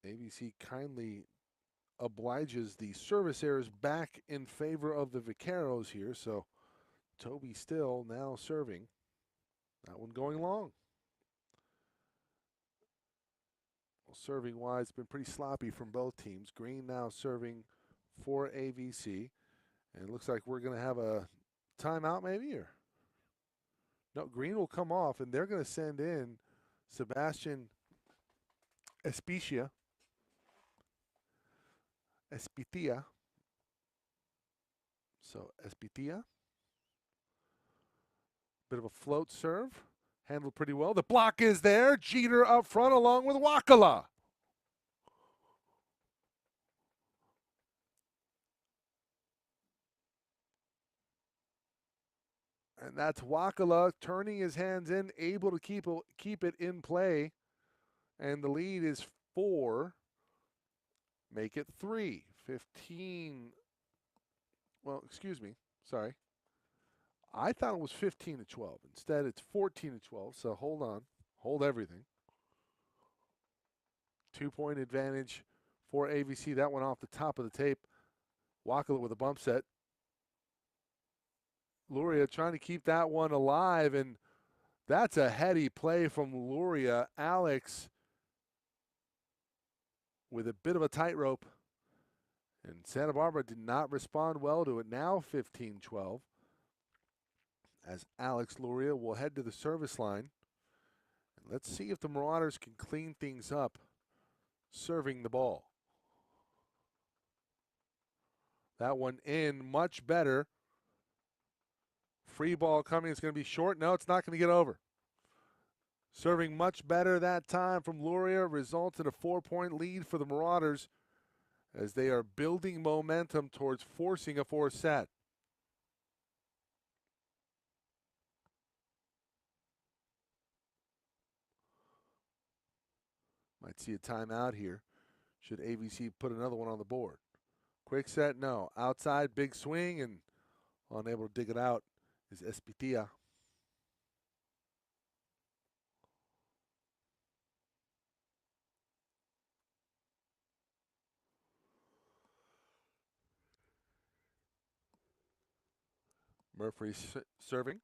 AVC kindly obliges the service errors back in favor of the Vaqueros here. So Toby still now serving. That one going long. Well, serving wise, it's been pretty sloppy from both teams. Green now serving for AVC. And it looks like we're going to have a timeout maybe, or no, Green will come off, and they're going to send in Sebastian Espitia. So Espitia. Bit of a float serve. Handled pretty well. The block is there. Jeter up front along with Wakala. And that's Wakala turning his hands in, able to keep it in play. And the lead is 4. Make it 3. 15. Well, excuse me. Sorry. I thought it was 15-12. Instead, it's 14-12. So hold on. Hold everything. 2-point advantage for AVC. That one off the top of the tape. Wakala with a bump set. Luria trying to keep that one alive, and that's a heady play from Luria. Alex with a bit of a tightrope, and Santa Barbara did not respond well to it. Now 15-12 as Alex Luria will head to the service line. And let's see if the Marauders can clean things up serving the ball. That one in much better. Free ball coming. It's going to be short. No, it's not going to get over. Serving much better that time from Luria results in a 4-point lead for the Marauders as they are building momentum towards forcing a 4th set. Might see a timeout here. Should AVC put another one on the board? Quick set, no. Outside, big swing, and unable to dig it out is Espitia. Murphy serving.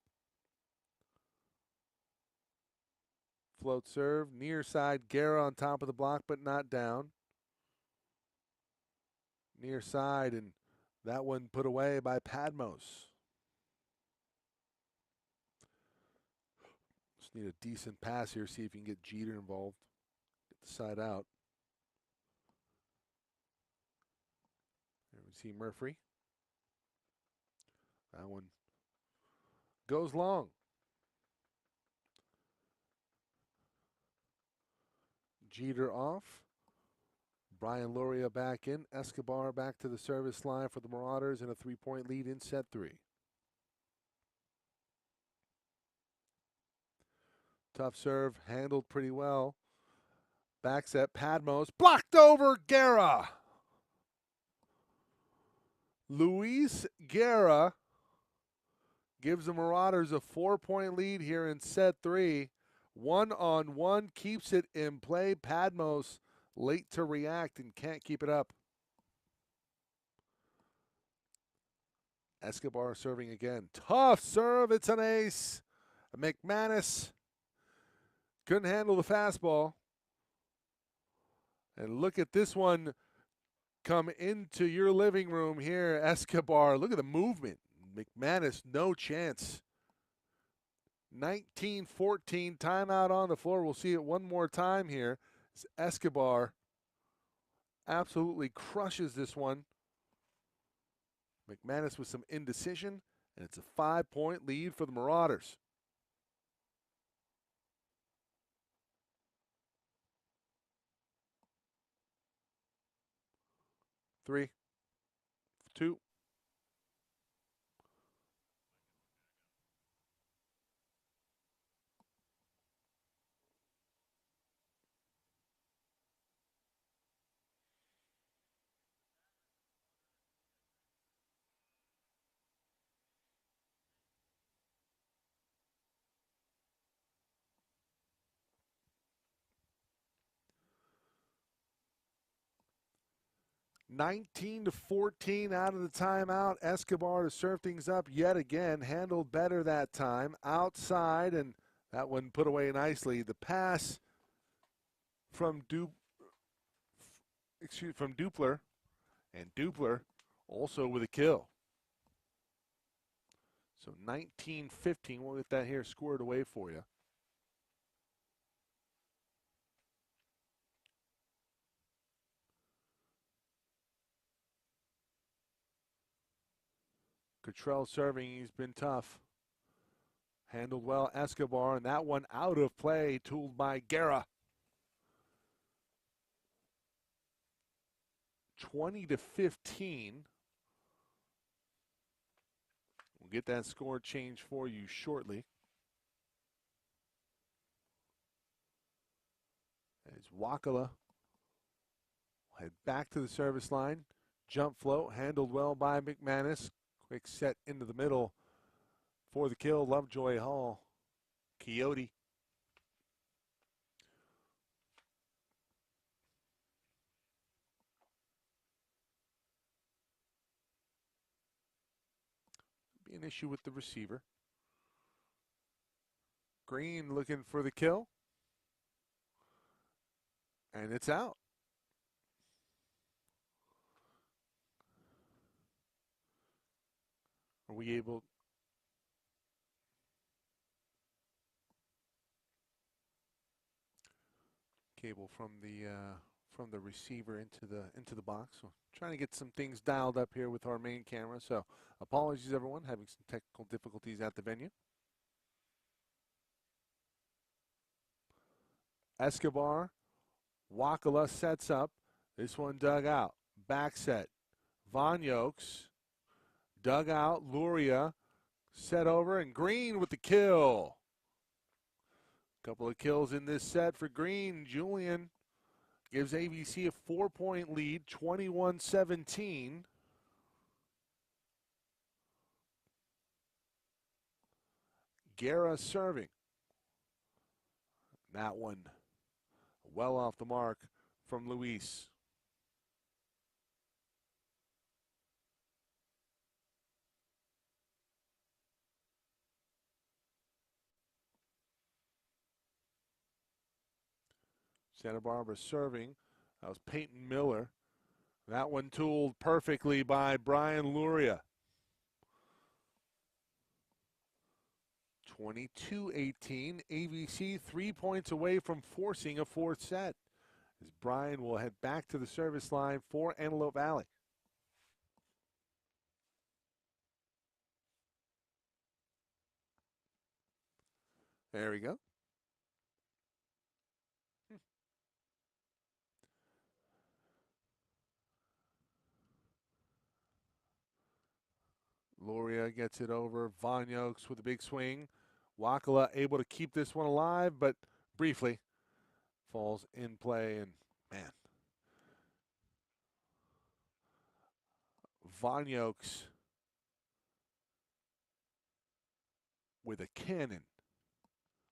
Float serve. Near side, Guerra on top of the block, but not down. Near side, and that one put away by Padmos. Just need a decent pass here, see if you can get Jeter involved. Get the side out. There we see Murphy. That one goes long. Jeter off. Brian Luria back in. Escobar back to the service line for the Marauders and a 3-point lead in set 3. Tough serve, handled pretty well. Back set, Padmos, blocked over Guerra. Luis Guerra gives the Marauders a 4-point lead here in set 3. 1-on-1, keeps it in play. Padmos late to react and can't keep it up. Escobar serving again. Tough serve, it's an ace. McManus couldn't handle the fastball. And look at this one come into your living room here, Escobar. Look at the movement. McManus, no chance. 19-14, timeout on the floor. We'll see it one more time here. It's Escobar absolutely crushes this one. McManus with some indecision, and it's a 5-point lead for the Marauders. Three, two. (19-14) out of the timeout. Escobar to serve things up yet again. Handled better that time. Outside, and that one put away nicely. The pass from Dupler, and Dupler also with a kill. So 19-15. We'll get that here squared away for you. Cottrell serving. He's been tough. Handled well, Escobar, and that one out of play, tooled by Guerra. 20-15. We'll get that score change for you shortly. As Wakala head back to the service line. Jump float, handled well by McManus. Quick set into the middle for the kill. Lovejoy Hall. Coyote. Be an issue with the receiver. Green looking for the kill. And it's out. Are we able? Cable from the receiver into the box. So trying to get some things dialed up here with our main camera. So apologies everyone, having some technical difficulties at the venue. Escobar, Wakala sets up. This one dug out. Back set. Von Yokes dug out. Luria set over, and Green with the kill. Couple of kills in this set for Green. Julian gives AVC a 4-point lead, 21-17. Guerra serving. That one well off the mark from Luis. Santa Barbara serving. That was Peyton Miller. That one tooled perfectly by Brian Luria. 22-18. AVC 3 points away from forcing a fourth set, as Brian will head back to the service line for Antelope Valley. There we go. Luria gets it over. Von Yokes with a big swing. Wakala able to keep this one alive, but briefly falls in play, and man, Von Yokes with a cannon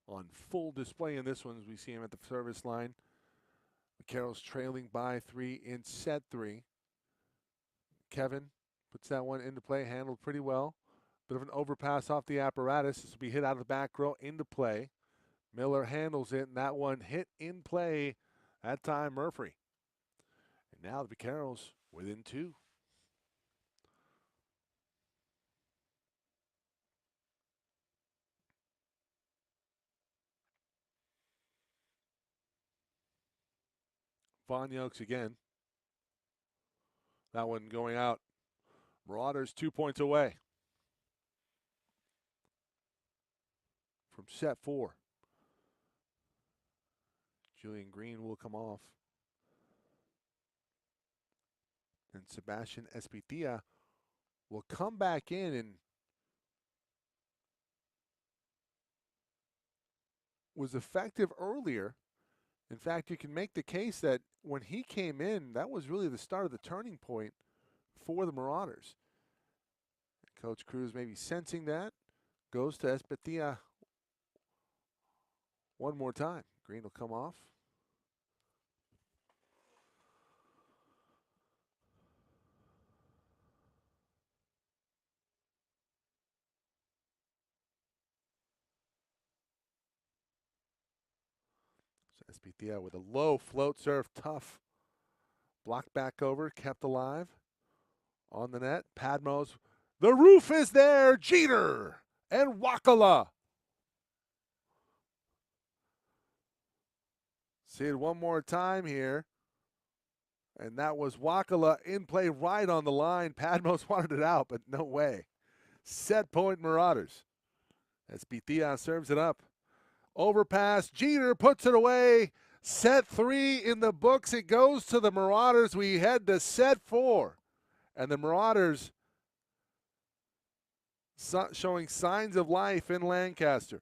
on full display in this one as we see him at the service line. Carroll's trailing by 3 in set 3. Kevin puts that one into play, handled pretty well. Bit of an overpass off the apparatus. This will be hit out of the back row into play. Miller handles it, and that one hit in play. That time Murphy. And now the Vaqueros within 2. Von Yokes again. That one going out. Marauders 2 points away from set 4. Julian Green will come off. And Sebastian Espitia will come back in and was effective earlier. In fact, you can make the case that when he came in, that was really the start of the turning point for the Marauders. Coach Cruz maybe sensing that, goes to Espitia one more time. Green will come off. So Espitia with a low float serve, tough. Blocked back over, kept alive. On the net, Padmos. The roof is there, Jeter and Wakala. See it one more time here. And that was Wakala in play right on the line. Padmos wanted it out, but no way. Set point Marauders. As Espitia serves it up. Overpass, Jeter puts it away. Set 3 in the books. It goes to the Marauders. We head to set 4. And the Marauders showing signs of life in Lancaster.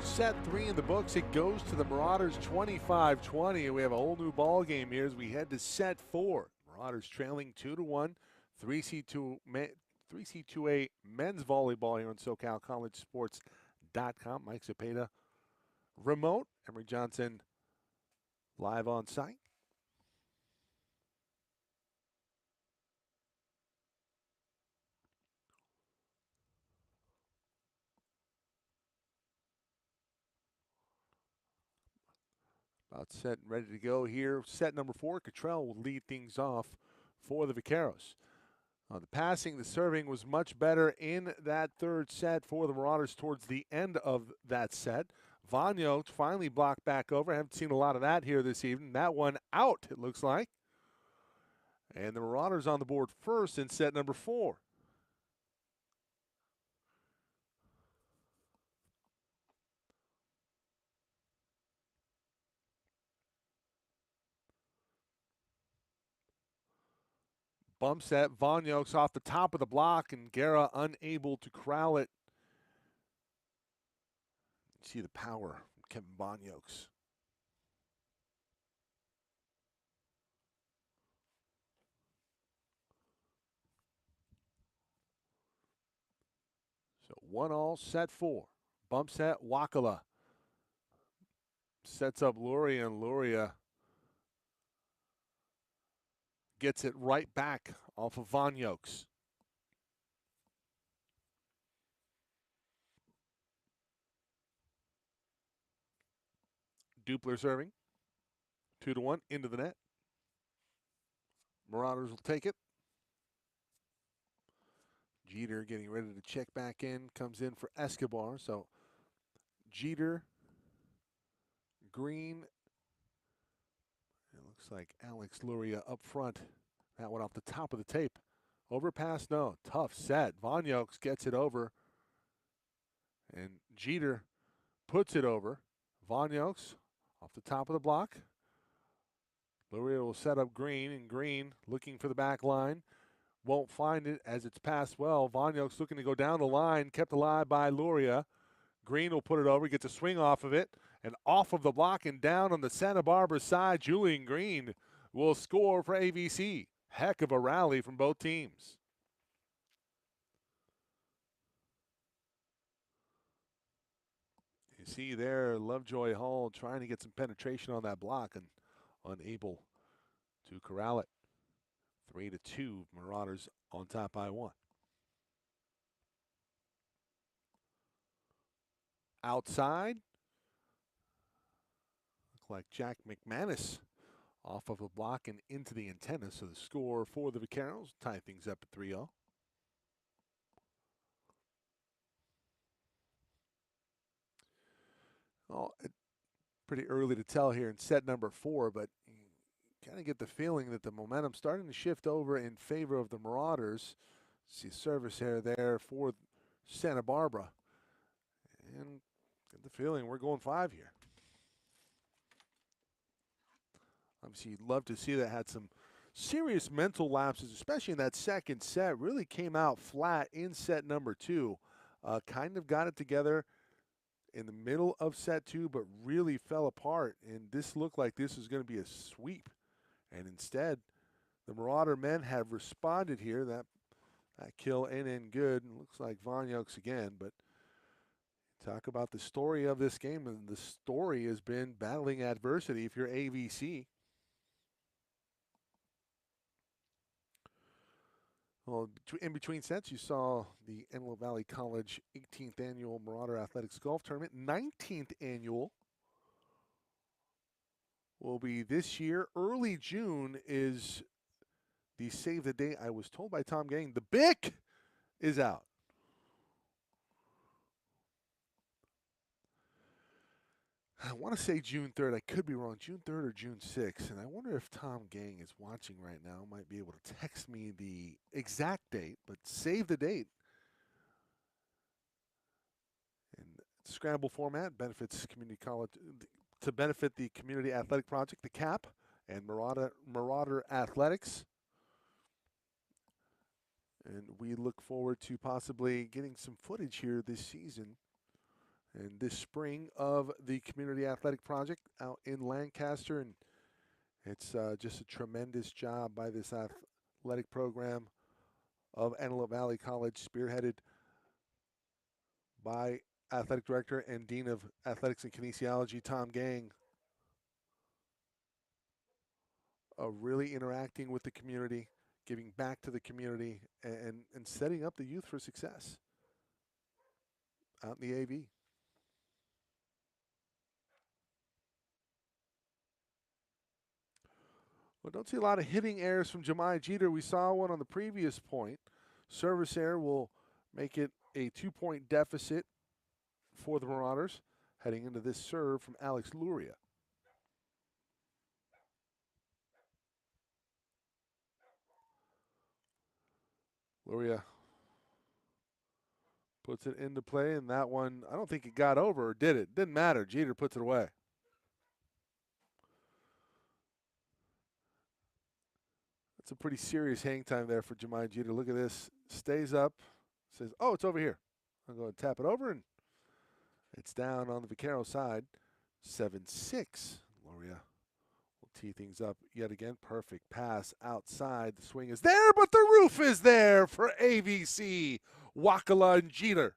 Set 3 in the books. It goes to the Marauders 25-20. We have a whole new ball game here as we head to set 4. Marauders trailing 2-1. 3C2A men's volleyball here on SoCalCollegeSports.com. Mike Cepeda remote. Emery Johnson live on site. About set and ready to go here. Set number 4, Cottrell will lead things off for the Vaqueros. The passing, the serving was much better in that third set for the Marauders towards the end of that set. Vanyo finally blocked back over. I haven't seen a lot of that here this evening. That one out, it looks like. And the Marauders on the board first in set number 4. Bump set, Vanyok's off the top of the block, and Guerra unable to corral it. See the power from Kevin Vanyok's. So 1-all, set 4. Bump set, Wakala sets up Luria, and Luria gets it right back off of Vanyok's. Dupler serving. 2-1 into the net. Marauders will take it. Jeter getting ready to check back in. Comes in for Escobar. So Jeter, Green. It looks like Alex Luria up front. That one off the top of the tape. Overpass, no. Tough set. Vanyok's gets it over. And Jeter puts it over. Vanyok's off the top of the block. Luria will set up Green, and Green looking for the back line. Won't find it as it's passed well. Vanyok's looking to go down the line, kept alive by Luria. Green will put it over, gets a swing off of it, and off of the block and down on the Santa Barbara side. Julian Green will score for AVC. Heck of a rally from both teams. You see there, Lovejoy Hall trying to get some penetration on that block and unable to corral it. 3-2, Marauders on top by 1. Outside, look like Jack McManus off of a block and into the antenna. So the score for the Vaqueros tie things up at 3-0. Oh, pretty early to tell here in set number 4, but you kind of get the feeling that the momentum's starting to shift over in favor of the Marauders. See service there for Santa Barbara. And get the feeling we're going 5 here. Obviously, you'd love to see that. Had some serious mental lapses, especially in that second set. Really came out flat in set number 2. Kind of got it together in the middle of set 2, but really fell apart. And this looked like this was going to be a sweep. And instead, the Marauder men have responded here. That kill in good. And looks like Vanyok's again. But talk about the story of this game. And the story has been battling adversity if you're AVC. Well, in between sets, you saw the Antelope Valley College 18th Annual Marauder Athletics Golf Tournament. 19th Annual will be this year. Early June is the save the date. I was told by Tom Gang, the BIC is out. I want to say June 3rd. I could be wrong. June 3rd or June 6th. And I wonder if Tom Gang is watching right now. Might be able to text me the exact date, but save the date. And scramble format benefits community college to benefit the community athletic project, the CAP, and Marauder Athletics. And we look forward to possibly getting some footage here this season and this spring of the Community Athletic Project out in Lancaster. And it's just a tremendous job by this athletic program of Antelope Valley College, spearheaded by Athletic Director and Dean of Athletics and Kinesiology, Tom Gang. Really interacting with the community, giving back to the community, and setting up the youth for success out in the AV. Well, don't see a lot of hitting errors from Jemai Jeter. We saw one on the previous point. Service error will make it a 2-point deficit for the Marauders heading into this serve from Alex Luria. Luria puts it into play, and that one, I don't think it got over, or did it? Didn't matter. Jeter puts it away. That's a pretty serious hang time there for Jemai Jeter. Look at this. Stays up, says, oh, it's over here. I'm going to tap it over, and it's down on the Vaquero side. 7-6. Luria will tee things up yet again. Perfect pass outside. The swing is there, but the roof is there for AVC. Wakala and Jeter.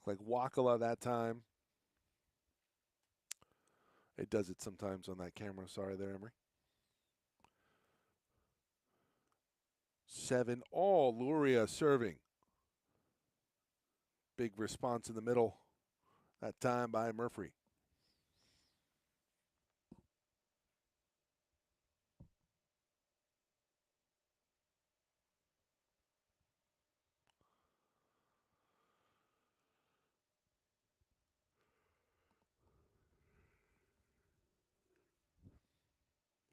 Looked like Wakala that time. It does it sometimes on that camera. Sorry there, Emery. 7-all. Luria serving. Big response in the middle. That time by Murphy.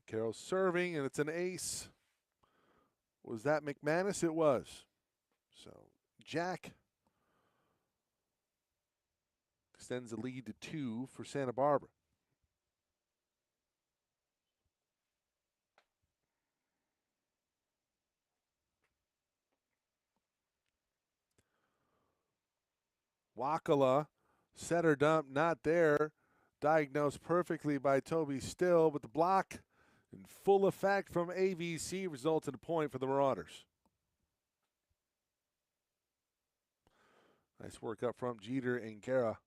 Carroll serving, and it's an ace. Was that McManus? It was. So Jack extends the lead to 2 for Santa Barbara. Wakala, setter dump, not there. Diagnosed perfectly by Toby Still, but the block in full effect from AVC results in a point for the Marauders. Nice work up front, Jeter and Guerra.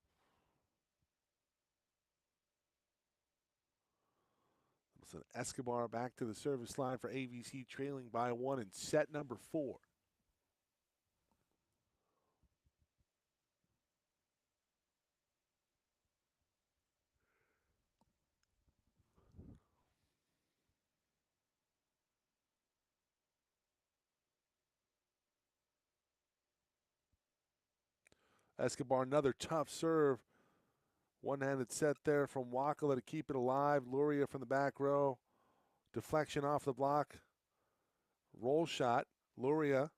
Escobar back to the service line for AVC, trailing by 1 in set number 4. Escobar, another tough serve. One-handed set there from Wakala to keep it alive. Luria from the back row. Deflection off the block. Roll shot. Luria.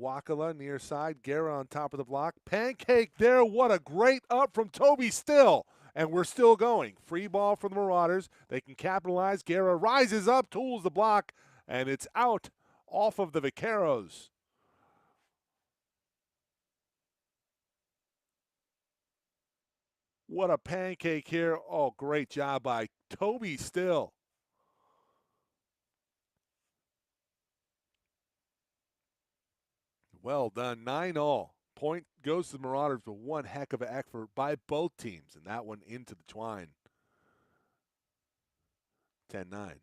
Wakala near side. Guerra on top of the block. Pancake there. What a great up from Toby Still. And we're still going. Free ball for the Marauders. They can capitalize. Guerra rises up, tools the block, and it's out off of the Vaqueros. What a pancake here. Oh, great job by Toby Still. Well done. 9-all. Point goes to the Marauders, but one heck of an effort by both teams, and that one into the twine. 10-9.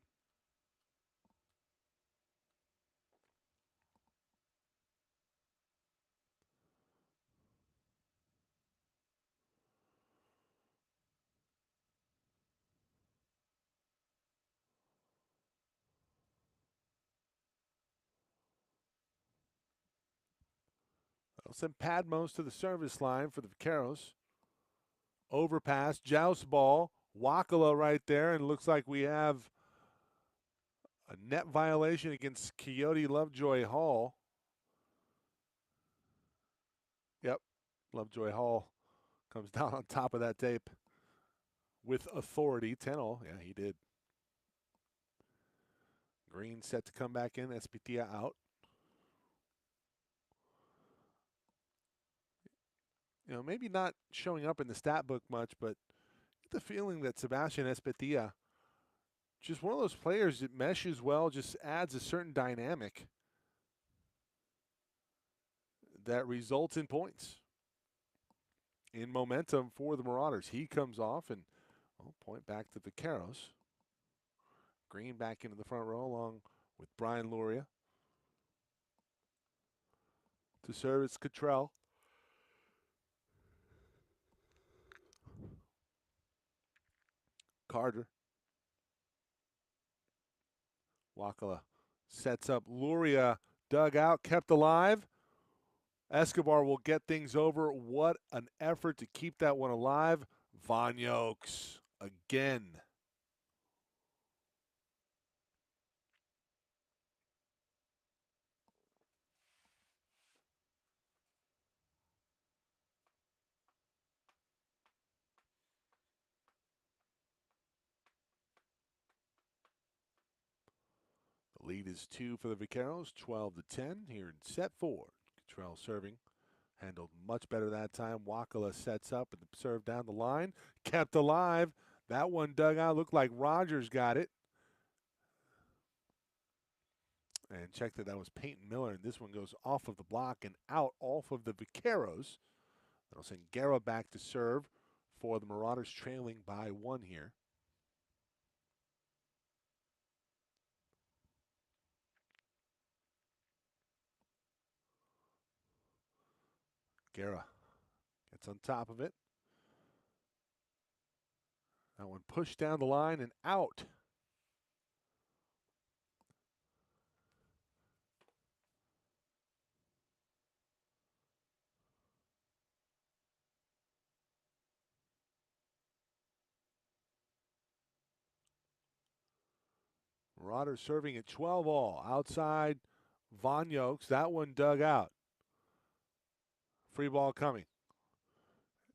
They'll send Padmos to the service line for the Vaqueros. Overpass, joust ball, Wakala right there, and it looks like we have a net violation against Coyote Lovejoy Hall. Yep, Lovejoy Hall comes down on top of that tape with authority. 10-all, yeah, he did. Green set to come back in, Espitia out. You know, maybe not showing up in the stat book much, but get the feeling that Sebastian Espitia, just one of those players that meshes well, just adds a certain dynamic that results in points, in momentum for the Marauders. He comes off and point back to the Vaqueros. Green back into the front row along with Brian Luria. To serve it's Cottrell. Carter. Wakala sets up Luria, dug out, kept alive. Escobar will get things over. What an effort to keep that one alive. Vonyokes again. The lead is 2 for the Vaqueros, 12-10 here in set 4. Cottrell serving. Handled much better that time. Wakala sets up and serve down the line. Kept alive. That one dug out. Looked like Rogers got it. And check that was Peyton Miller. And this one goes off of the block and out off of the Vaqueros. That'll send Guerra back to serve for the Marauders, trailing by 1 here. Guerra gets on top of it. That one pushed down the line and out. Marauders serving at 12 all. Outside, Vonyokes. That one dug out. Free ball coming.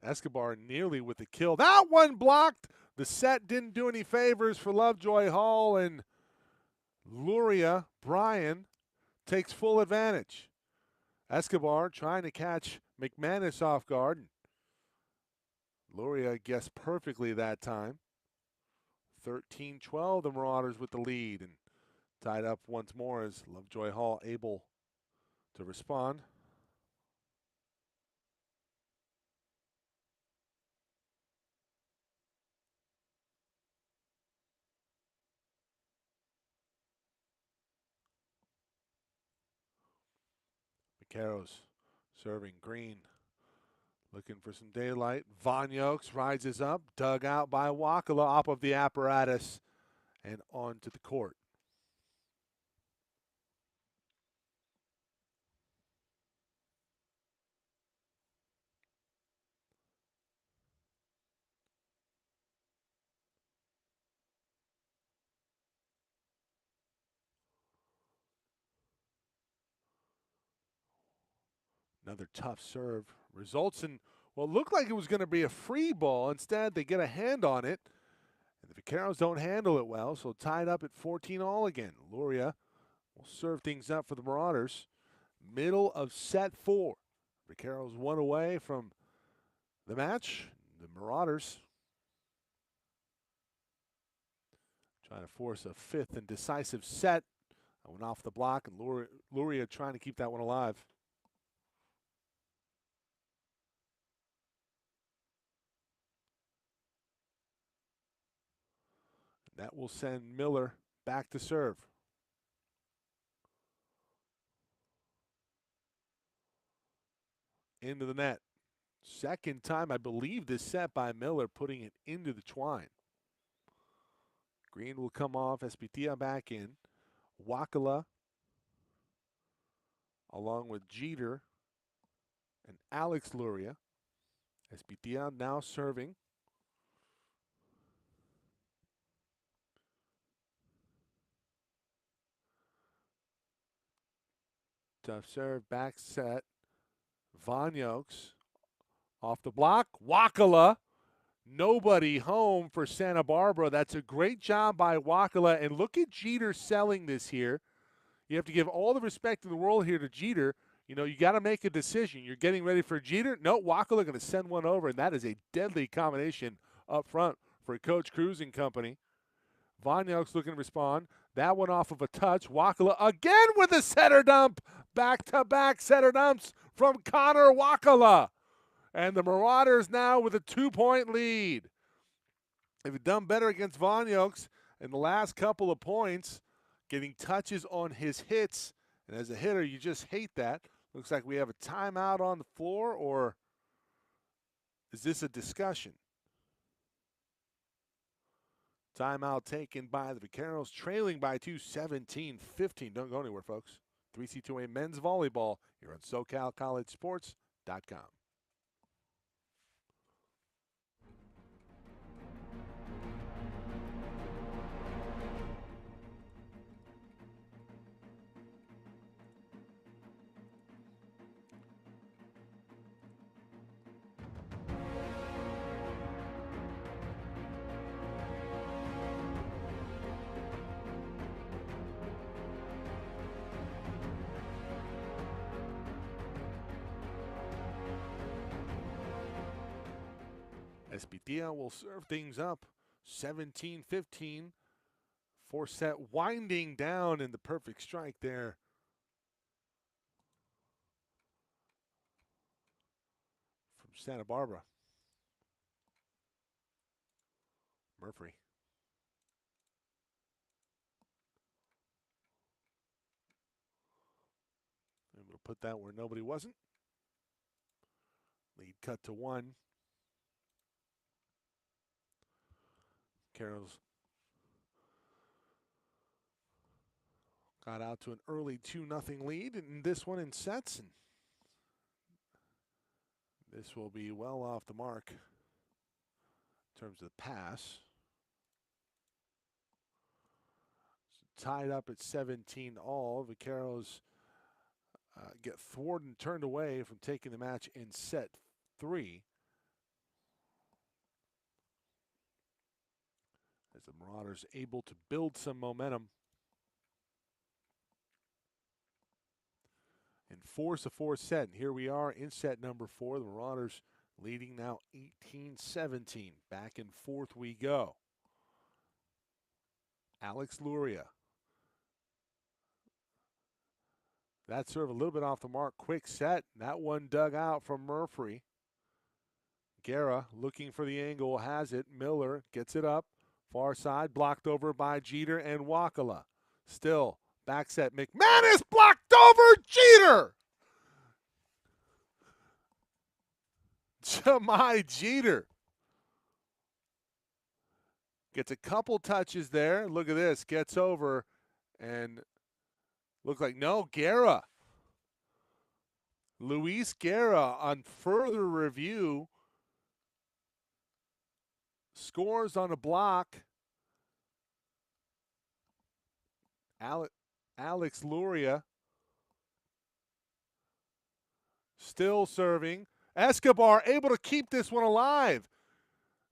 Escobar nearly with the kill. That one blocked. The set didn't do any favors for Lovejoy Hall, and Luria Bryan takes full advantage. Escobar trying to catch McManus off guard. Luria guessed perfectly that time. 13-12, the Marauders with the lead, and tied up once more as Lovejoy Hall able to respond. Vaqueros serving Green. Looking for some daylight. Vonyokes rises up, dug out by Wakala off of the apparatus and onto the court. Another tough serve. Results in what looked like it was going to be a free ball. Instead, they get a hand on it. And the Vaqueros don't handle it well, so tied up at 14 all again. Luria will serve things up for the Marauders. Middle of set 4. Vaqueros 1 away from the match. The Marauders trying to force a 5th and decisive set. That went off the block, and Luria trying to keep that one alive. That will send Miller back to serve. Into the net. Second time, I believe, this set by Miller, putting it into the twine. Green will come off. Espitia back in. Wakala, along with Jeter and Alex Luria. Espitia now serving. Tough serve, back set. Vonyokes off the block. Wakala. Nobody home for Santa Barbara. That's a great job by Wakala. And look at Jeter selling this here. You have to give all the respect in the world here to Jeter. You know, you got to make a decision. You're getting ready for Jeter. No, Wakala going to send one over, and that is a deadly combination up front for Coach Cruz and company. Vonyok's looking to respond. That one off of a touch. Wakala again with a setter dump. Back-to-back setter dumps from Connor Wakala. And the Marauders now with a 2-point lead. They've done better against Vonyok's in the last couple of points, getting touches on his hits. And as a hitter, you just hate that. Looks like we have a timeout on the floor, or is this a discussion? Timeout taken by the Vaqueros, trailing by 2, 17-15. Don't go anywhere, folks. 3C2A men's volleyball here on SoCalCollegeSports.com. Espitia will serve things up. 17-15. Fourth set winding down in the perfect strike there. From Santa Barbara. Murphy. Able to put that where nobody wasn't. Lead cut to 1. Carroll's got out to an early 2-0 lead in this one in sets. And this will be well off the mark in terms of the pass. So tied up at 17 all. Vaqueros get thwarted and turned away from taking the match in set 3. As the Marauders able to build some momentum and force a fourth set. And here we are in set number 4. The Marauders leading now 18-17. Back and forth we go. Alex Luria. That serve a little bit off the mark. Quick set. That one dug out from Murphy. Guerra looking for the angle. Has it. Miller gets it up. Far side. Blocked over by Jeter and Wakala. Still. Back set. McManus blocked over Jeter. Jemai Jeter gets a couple touches there. Look at this. Gets over and look like no, Guerra. Luis Guerra on further review scores on a block. Alex Luria still serving. Escobar able to keep this one alive.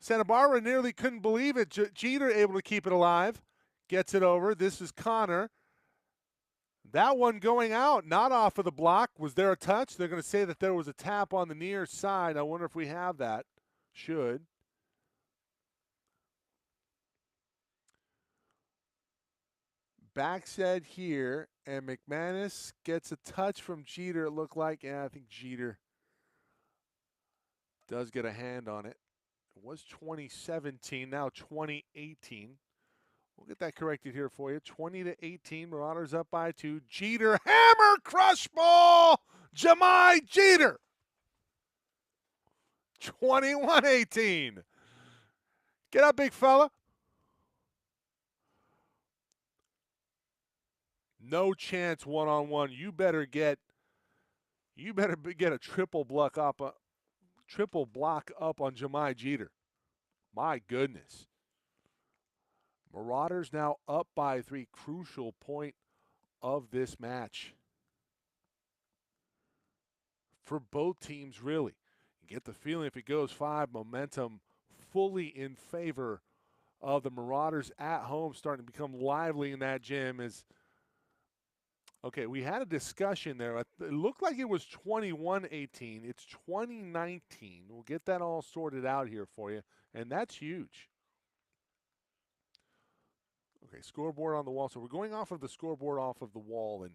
Santa Barbara nearly couldn't believe it. Jeter able to keep it alive. Gets it over. This is Connor. That one going out, not off of the block. Was there a touch? They're going to say that there was a tap on the near side. I wonder if we have that. Should. Back set here, and McManus gets a touch from Jeter, it looked like. Yeah, I think Jeter does get a hand on it. It was 2017, now 2018. We'll get that corrected here for you. 20-18, Marauders up by 2. Jeter, hammer, crush ball, Jemai Jeter. 21-18. Get up, big fella. No chance one-on-one. You better get a triple block up on Jemai Jeter. My goodness. Marauders now up by 3. Crucial point of this match for both teams, really. You get the feeling if it goes 5, momentum fully in favor of the Marauders at home, starting to become lively in that gym. Okay, we had a discussion there. It looked like it was 21-18. It's 20-19. We'll get that all sorted out here for you, and that's huge. Okay, scoreboard on the wall. So we're going off of the scoreboard off of the wall, and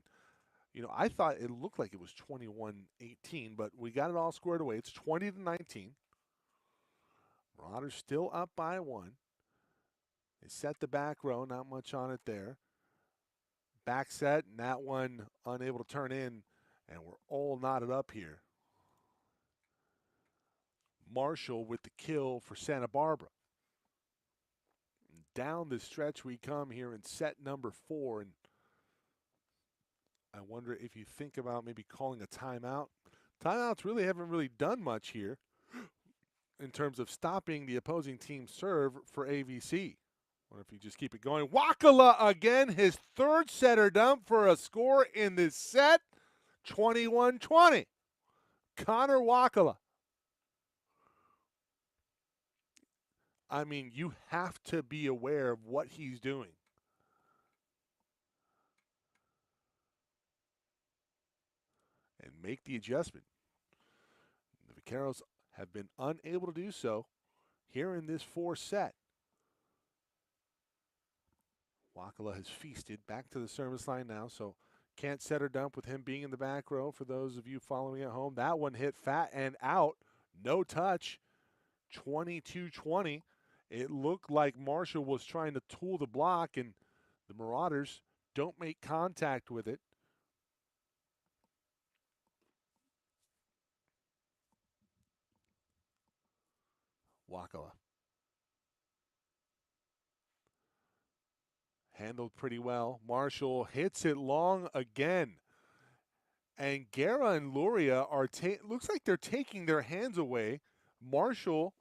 I thought it looked like it was 21-18, but we got it all squared away. It's 20-19. Marauders still up by 1. They set the back row, not much on it there. Back set, and that one unable to turn in, and we're all knotted up here. Marshall with the kill for Santa Barbara. down the stretch we come here in set number 4. And I wonder if you think about maybe calling a timeout. Timeouts really haven't really done much here in terms of stopping the opposing team's serve for AVC. Or if you just keep it going. Wakala again, his third setter dump for a score in this set, 21-20. Connor Wakala. I mean, you have to be aware of what he's doing. And make the adjustment. The Vaqueros have been unable to do so here in this 4th set. Wakala has feasted back to the service line now, so can't set or dump with him being in the back row. For those of you following at home, that one hit fat and out. No touch. 22-20. It looked like Marshall was trying to tool the block, and the Marauders don't make contact with it. Wakala. Handled pretty well. Marshall hits it long again. And Guerra and Luria are, looks like they're taking their hands away. Marshall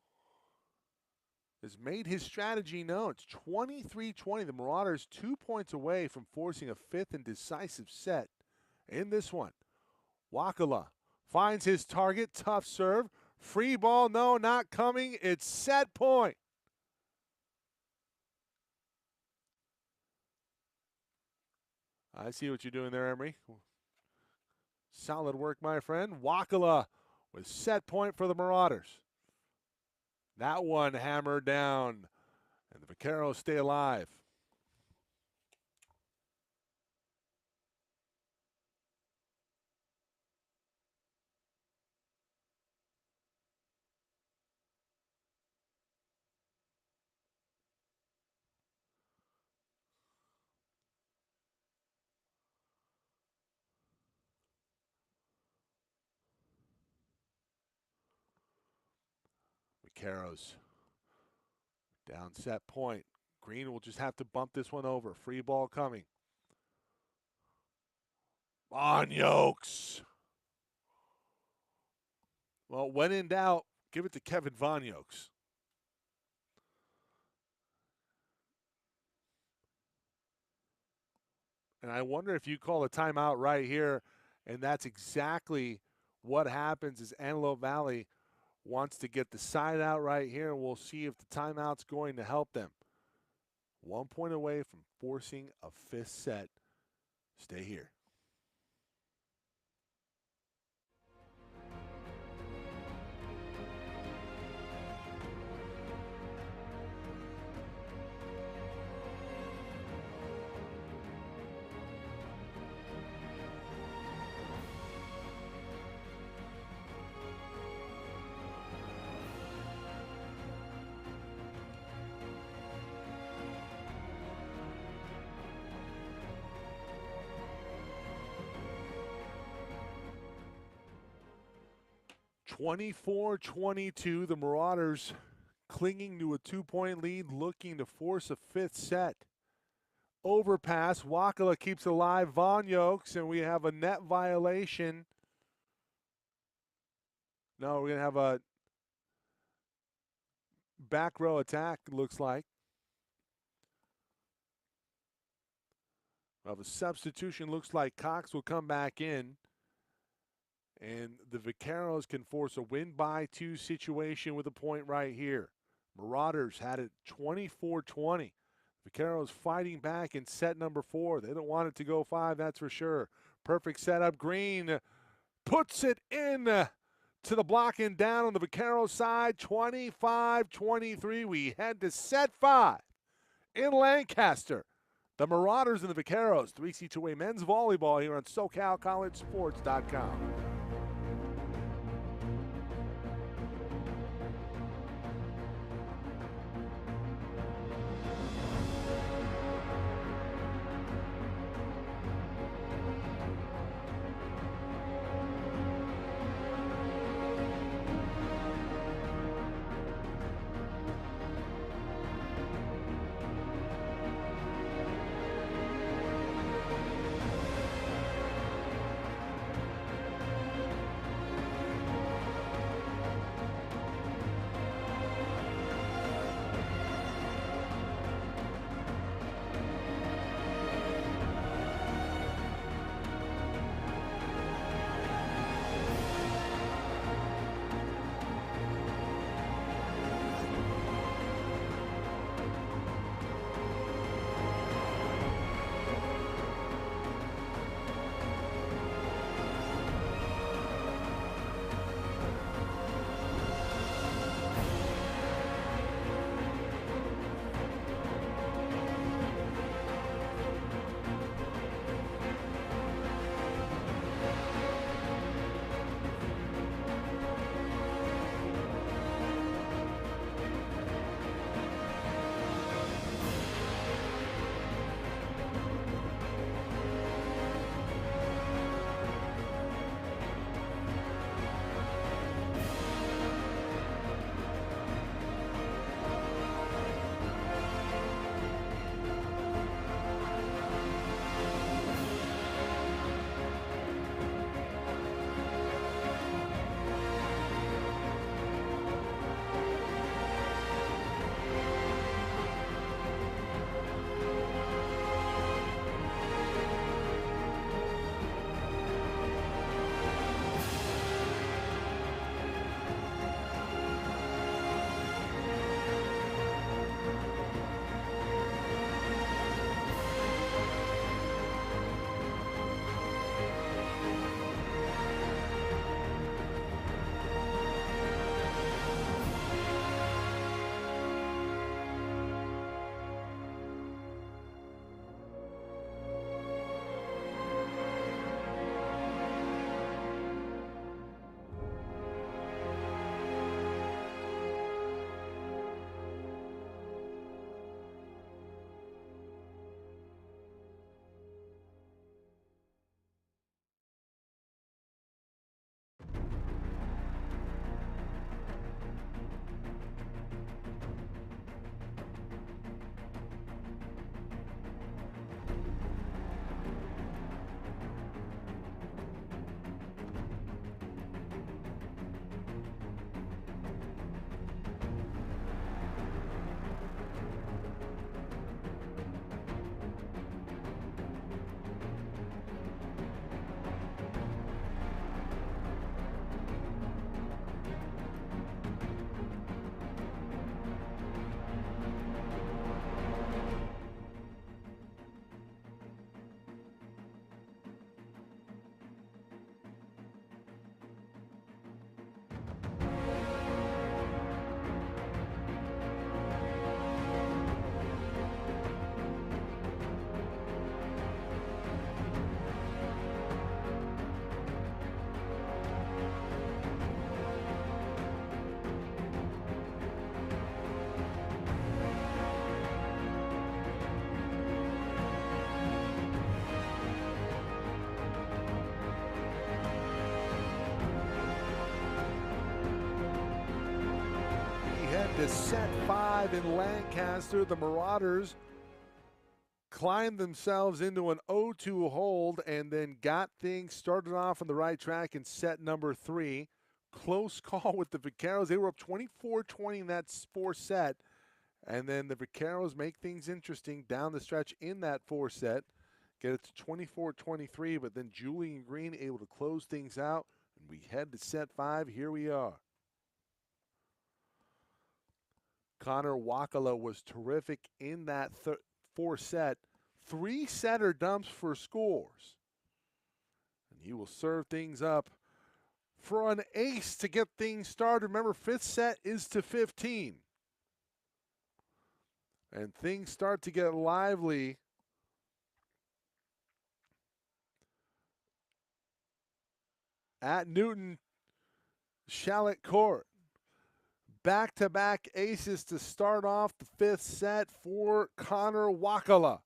has made his strategy known. It's 23-20. The Marauders 2 points away from forcing a 5th and decisive set in this one. Wakala finds his target. Tough serve. Free ball, no, not coming. It's set point. I see what you're doing there, Emery. Solid work, my friend. Wakala with set point for the Marauders. That one hammered down, and the Vaqueros stay alive. Vaqueros down set point. Green will just have to bump this one over. Free ball coming. Vonyokes. Well, when in doubt, give it to Kevin Vonyokes. And I wonder if you call a timeout right here, and that's exactly what happens is Antelope Valley wants to get the side out right here, and we'll see if the timeout's going to help them. 1 point away from forcing a 5th set. Stay here. (24-22), the Marauders clinging to a 2-point lead, looking to force a 5th set. Overpass, Wakala keeps alive Vonyokes, and we have a net violation. No, we're going to have a back row attack, it looks like. Well, the substitution looks like Cox will come back in. And the Vaqueros can force a win-by-2 situation with a point right here. Marauders had it 24-20. Vaqueros fighting back in set number 4. They don't want it to go 5, that's for sure. Perfect setup. Green puts it in to the block and down on the Vaqueros side. 25-23. We head to set 5 in Lancaster. The Marauders and the Vaqueros. 3C2A men's volleyball here on SoCalCollegeSports.com. to set 5 in Lancaster. The Marauders climbed themselves into an 0-2 hold and then got things started off on the right track in set number 3. Close call with the Vaqueros. They were up 24-20 in that 4th set. And then the Vaqueros make things interesting down the stretch in that 4th set. Get it to 24-23, but then Julian Green able to close things out. And we head to set 5. Here we are. Connor Wakala was terrific in that 4th set. 3-setter dumps for scores. And he will serve things up for an ace to get things started. Remember, 5th set is to 15. And things start to get lively at Newton Shallot Court. Back-to-back aces to start off the 5th set for Connor Wakala.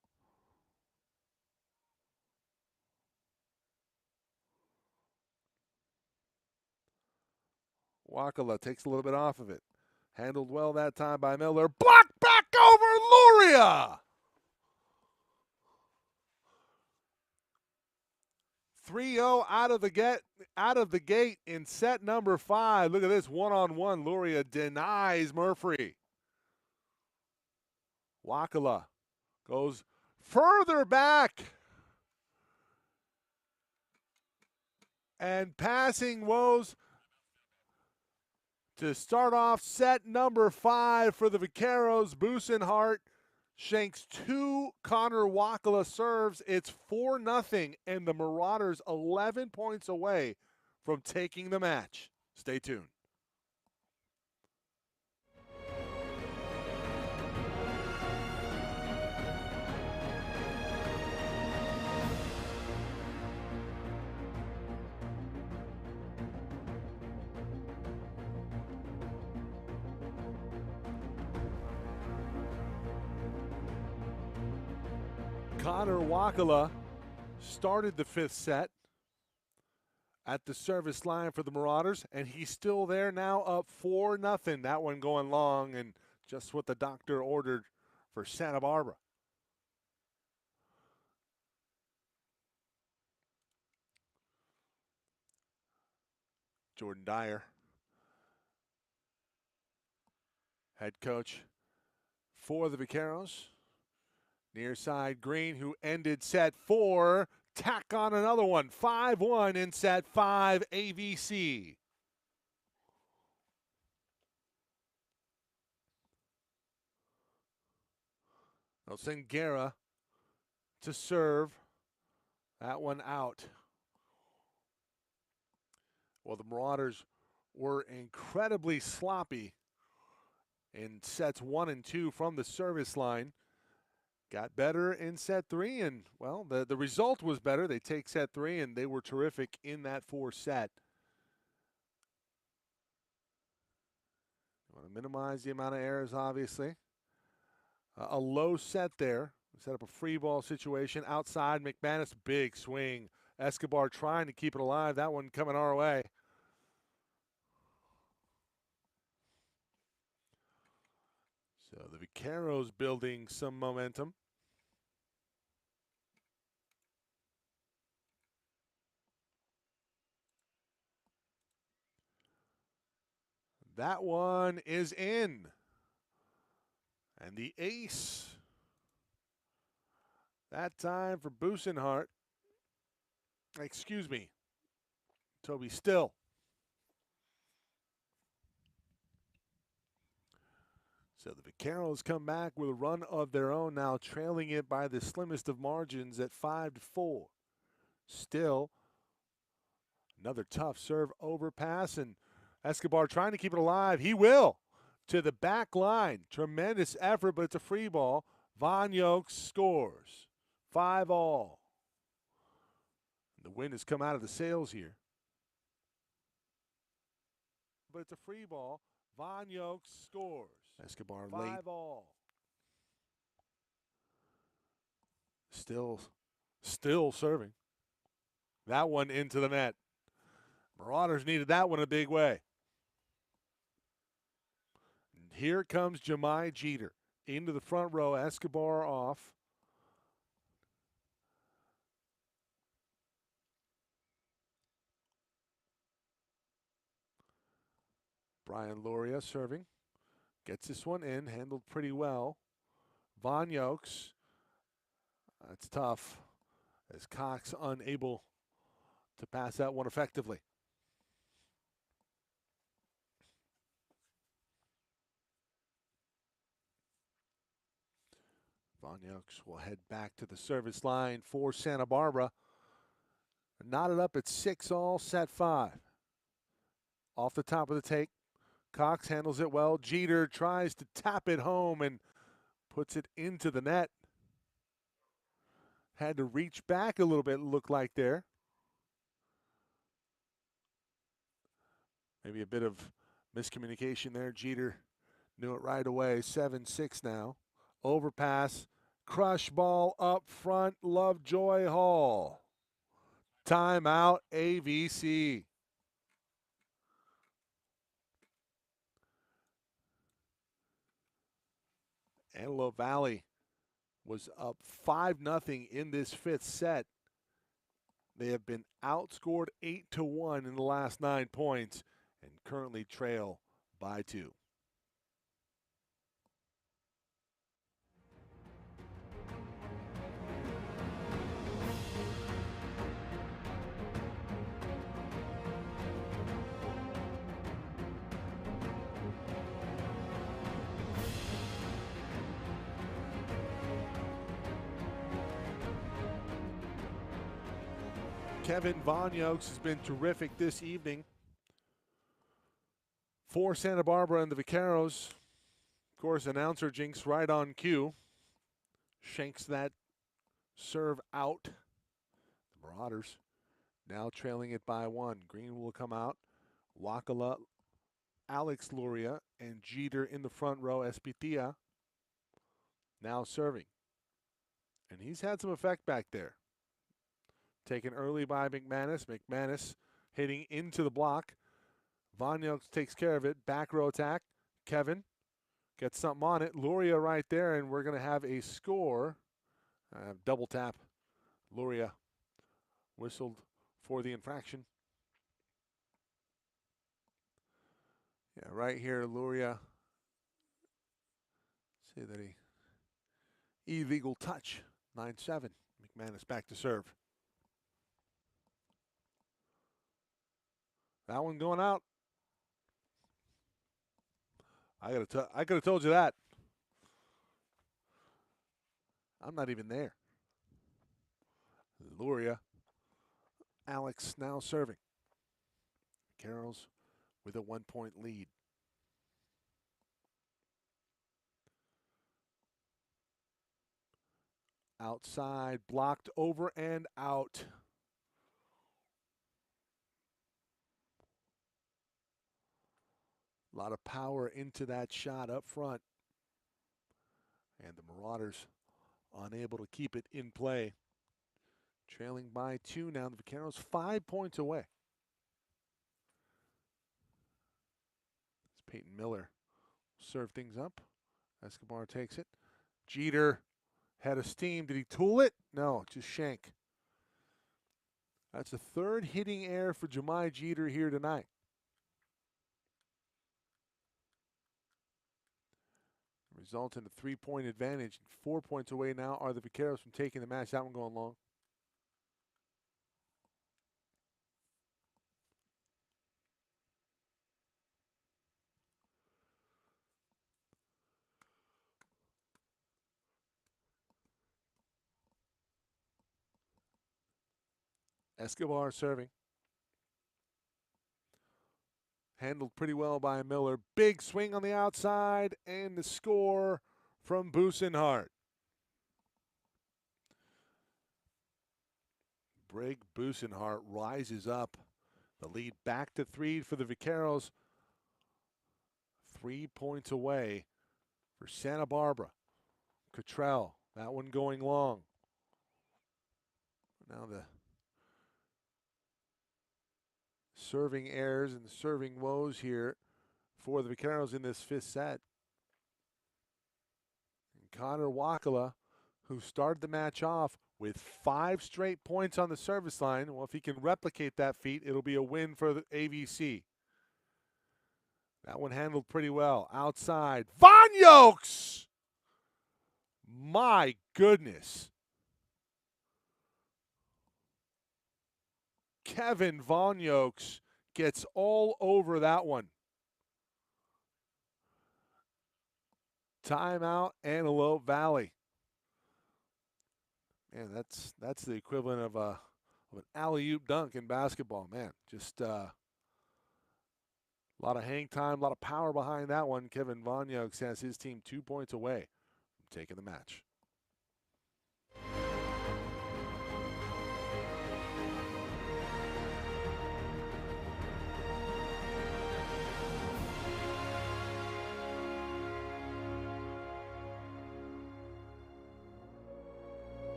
Wakala takes a little bit off of it. Handled well that time by Miller. Blocked back over Luria! 3-0 out of the gate in set number 5. Look at this one-on-one. Luria denies Murphy. Wakala goes further back. And passing woes to start off set number 5 for the Vaqueros. Busenhart shanks 2 Connor Wakala serves. It's 4-0, and the Marauders 11 points away from taking the match. Stay tuned. Connor Wakala started the 5th set at the service line for the Marauders, and he's still there now, up 4-0. That one going long, and just what the doctor ordered for Santa Barbara. Jordan Dyer, head coach for the Vaqueros. Near side Green, who ended set 4, tack on another one. 5-1 in set 5, AVC. They'll send Guerra to serve. That one out. Well, the Marauders were incredibly sloppy in sets 1 and 2 from the service line. Got better in set 3, and, well, the result was better. They take set 3, and they were terrific in that 4th set. You want to minimize the amount of errors, obviously. A low set there. Set up a free ball situation. Outside, McManus, big swing. Escobar trying to keep it alive. That one coming our way. So the Vaqueros building some momentum. That one is in. And the ace. That time for Busenhart. Excuse me. Toby Still. So the Vaqueros come back with a run of their own now, trailing it by the slimmest of margins at 5-4. Still, another tough serve overpass, and Escobar trying to keep it alive. He will. To the back line. Tremendous effort, but it's a free ball. Von Yokes scores. 5-all. The wind has come out of the sails here. But it's a free ball. Von Yokes scores. Escobar late. 5-all. Still serving. That one into the net. Marauders needed that one a big way. Here comes Jemai Jeter into the front row. Escobar off. Brian Luria serving. Gets this one in, handled pretty well. Von Yokes. That's tough as Cox unable to pass that one effectively. Von Yokes will head back to the service line for Santa Barbara. Knotted up at 6-all, set 5. Off the top of the take, Cox handles it well. Jeter tries to tap it home and puts it into the net. Had to reach back a little bit, looked like there. Maybe a bit of miscommunication there. Jeter knew it right away. 7-6 now. Overpass. Crush ball up front. Lovejoy Hall. Timeout, AVC. Antelope Valley was up 5-0 in this fifth set. They have been outscored 8-1 in the last 9 points and currently trail by 2. Kevin Von Yokes has been terrific this evening for Santa Barbara and the Vaqueros. Of course, announcer Jinx right on cue. Shanks that serve out. The Marauders now trailing it by 1. Green will come out. Wakala, Alex Luria, and Jeter in the front row. Espitia now serving. And he's had some effect back there. Taken early by McManus. McManus hitting into the block. Von Yokes takes care of it. Back row attack. Kevin gets something on it. Luria right there, and we're going to have a score. Double tap. Luria whistled for the infraction. Yeah, right here, Luria. See that he illegal touch. 9-7. McManus back to serve. That one going out. I could have told you that. I'm not even there. Luria. Alex now serving. Carroll's with a 1-point lead. Outside, blocked over and out. A lot of power into that shot up front. And the Marauders unable to keep it in play. Trailing by 2 now. The Vaqueros 5 points away. It's Peyton Miller. Serve things up. Escobar takes it. Jeter had a steam. Did he tool it? No, just shank. That's the third hitting error for Jemai Jeter here tonight. Result in a 3-point advantage. 4 points away now are the Vaqueros from taking the match. That one going long. Escobar serving. Handled pretty well by Miller. Big swing on the outside, and the score from Busenhart. Brig Busenhart rises up. The lead back to 3 for the Vaqueros. 3 points away for Santa Barbara. Cottrell, that one going long. Now the serving errors and serving woes here for the Vaqueros in this fifth set. Connor Wakala, who started the match off with 5 straight points on the service line. Well, if he can replicate that feat, it'll be a win for the AVC. That one handled pretty well. Outside, Von Yokes! My goodness. Kevin Von Yokes gets all over that one. Timeout, Antelope Valley. Man, that's the equivalent of an alley-oop dunk in basketball. Man, just a lot of hang time, a lot of power behind that one. Kevin Von Yokes has his team 2 points away from taking the match.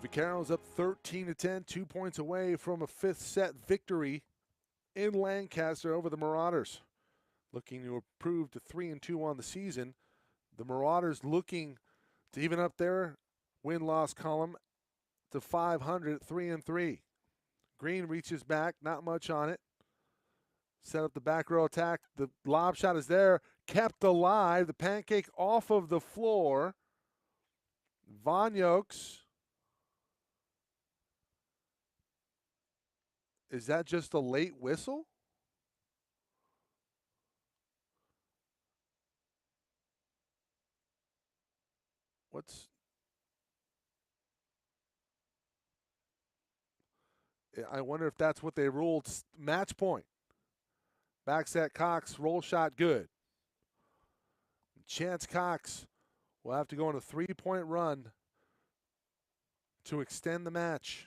The Vaqueros up 13-10, 2 points away from a 5th set victory in Lancaster over the Marauders. Looking to improve to 3-2 on the season. The Marauders looking to even up their win-loss column to 500 at 3-3. Green reaches back, not much on it. Set up the back row attack. The lob shot is there, kept alive. The pancake off of the floor. Von Yokes. Is that just a late whistle? I wonder if that's what they ruled. Match point. Back set Cox, roll shot good. Chance Cox will have to go on a 3-point run to extend the match.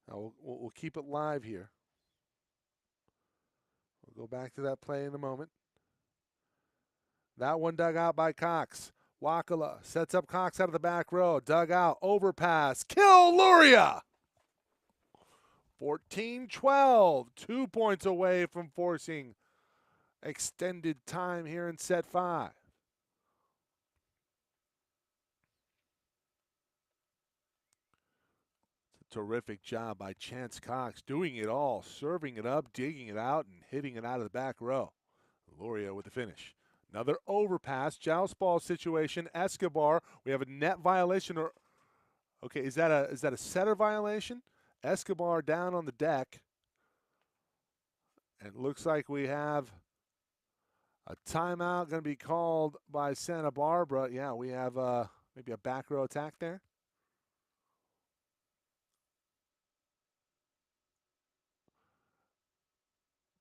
Now we'll keep it live here. We'll go back to that play in a moment. That one dug out by Cox. Wakala sets up Cox out of the back row. Dug out, overpass, kill Luria! 14-12, 2 points away from forcing extended time here in set 5. Terrific job by Chance Cox, doing it all, serving it up, digging it out, and hitting it out of the back row. Luria with the finish. Another overpass, joust ball situation. Escobar, we have a net violation, or okay, is that a setter violation? Escobar down on the deck, and it looks like we have a timeout going to be called by Santa Barbara. Yeah, we have maybe a back row attack there.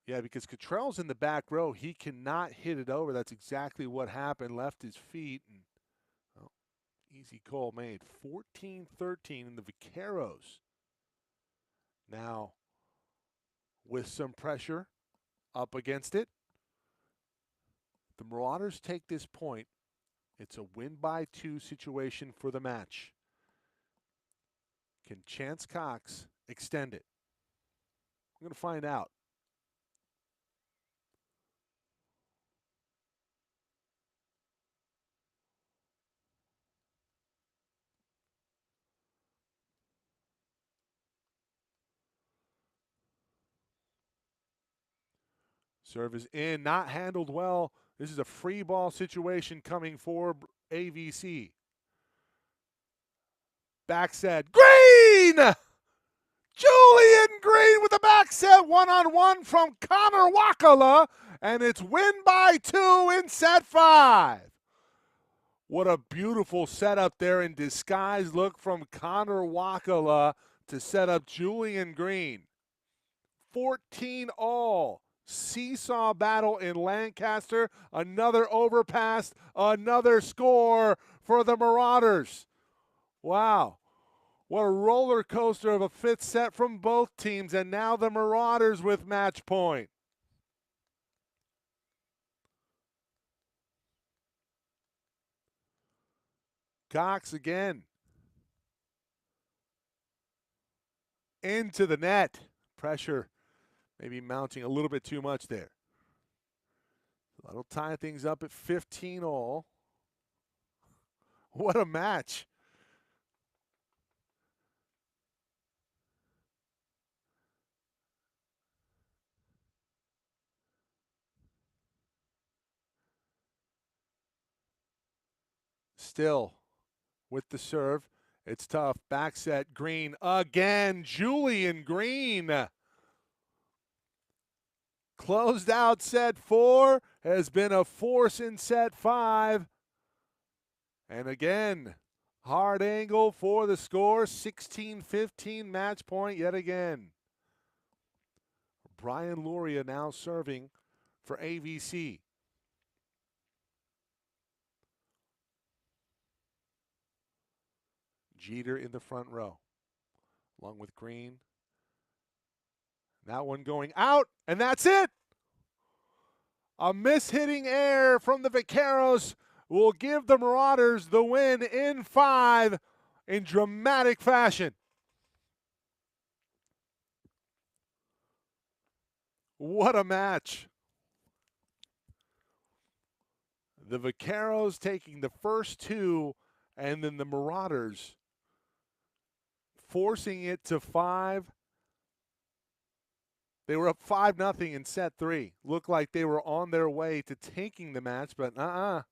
Yeah, because Cottrell's in the back row. He cannot hit it over. That's exactly what happened. Left his feet. And, well, easy call made. 14-13 in the Vaqueros. Now, with some pressure up against it, the Marauders take this point. It's a win by 2 situation for the match. Can Chance Cox extend it? I'm going to find out. Serve is in, not handled well. This is a free ball situation coming for AVC. Back set, Green! Julian Green with the back set, one-on-one from Connor Wakala, and it's win by 2 in set 5. What a beautiful setup there in disguise look from Connor Wakala to set up Julian Green. 14 all. Seesaw battle in Lancaster. Another overpass, another score for the Marauders. Wow. What a roller coaster of a 5th set from both teams, and now the Marauders with match point. Cox again. into the net. Pressure maybe mounting a little bit too much there. That'll tie things up at 15 all. What a match. Still with the serve. It's tough. Back set. Green again. Julian Green. Closed out set 4. Has been a force in set 5. And again, hard angle for the score. 16-15 match point yet again. Brian Luria now serving for AVC. Jeter in the front row, along with Green. That one going out, and that's it. A miss-hitting error from the Vaqueros will give the Marauders the win in 5 in dramatic fashion. What a match. The Vaqueros taking the first 2, and then the Marauders forcing it to 5. They were up 5-0 in set 3. Looked like they were on their way to taking the match, but The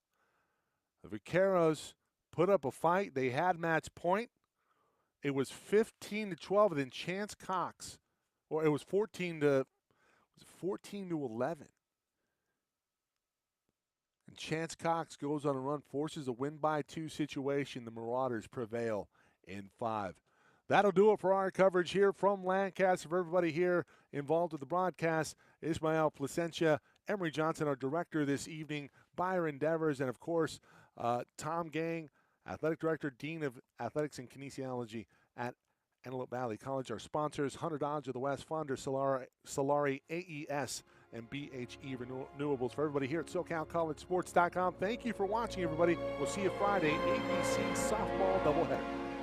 Vaqueros put up a fight. They had match point. It was 15-12, and then Chance Cox, or it was 14-11. And Chance Cox goes on a run, forces a win-by-2 situation. The Marauders prevail in 5. That'll do it for our coverage here from Lancaster. For everybody here involved with the broadcast, Ismael Placencia, Emery Johnson, our director this evening, Byron Devers, and of course, Tom Gang, Athletic Director, Dean of Athletics and Kinesiology at Antelope Valley College. Our sponsors, Hunter Dodge of the West, Fonder, Solari, AES, and BHE Renewables. For everybody here at SoCalCollegeSports.com, thank you for watching, everybody. We'll see you Friday, ABC softball doubleheader.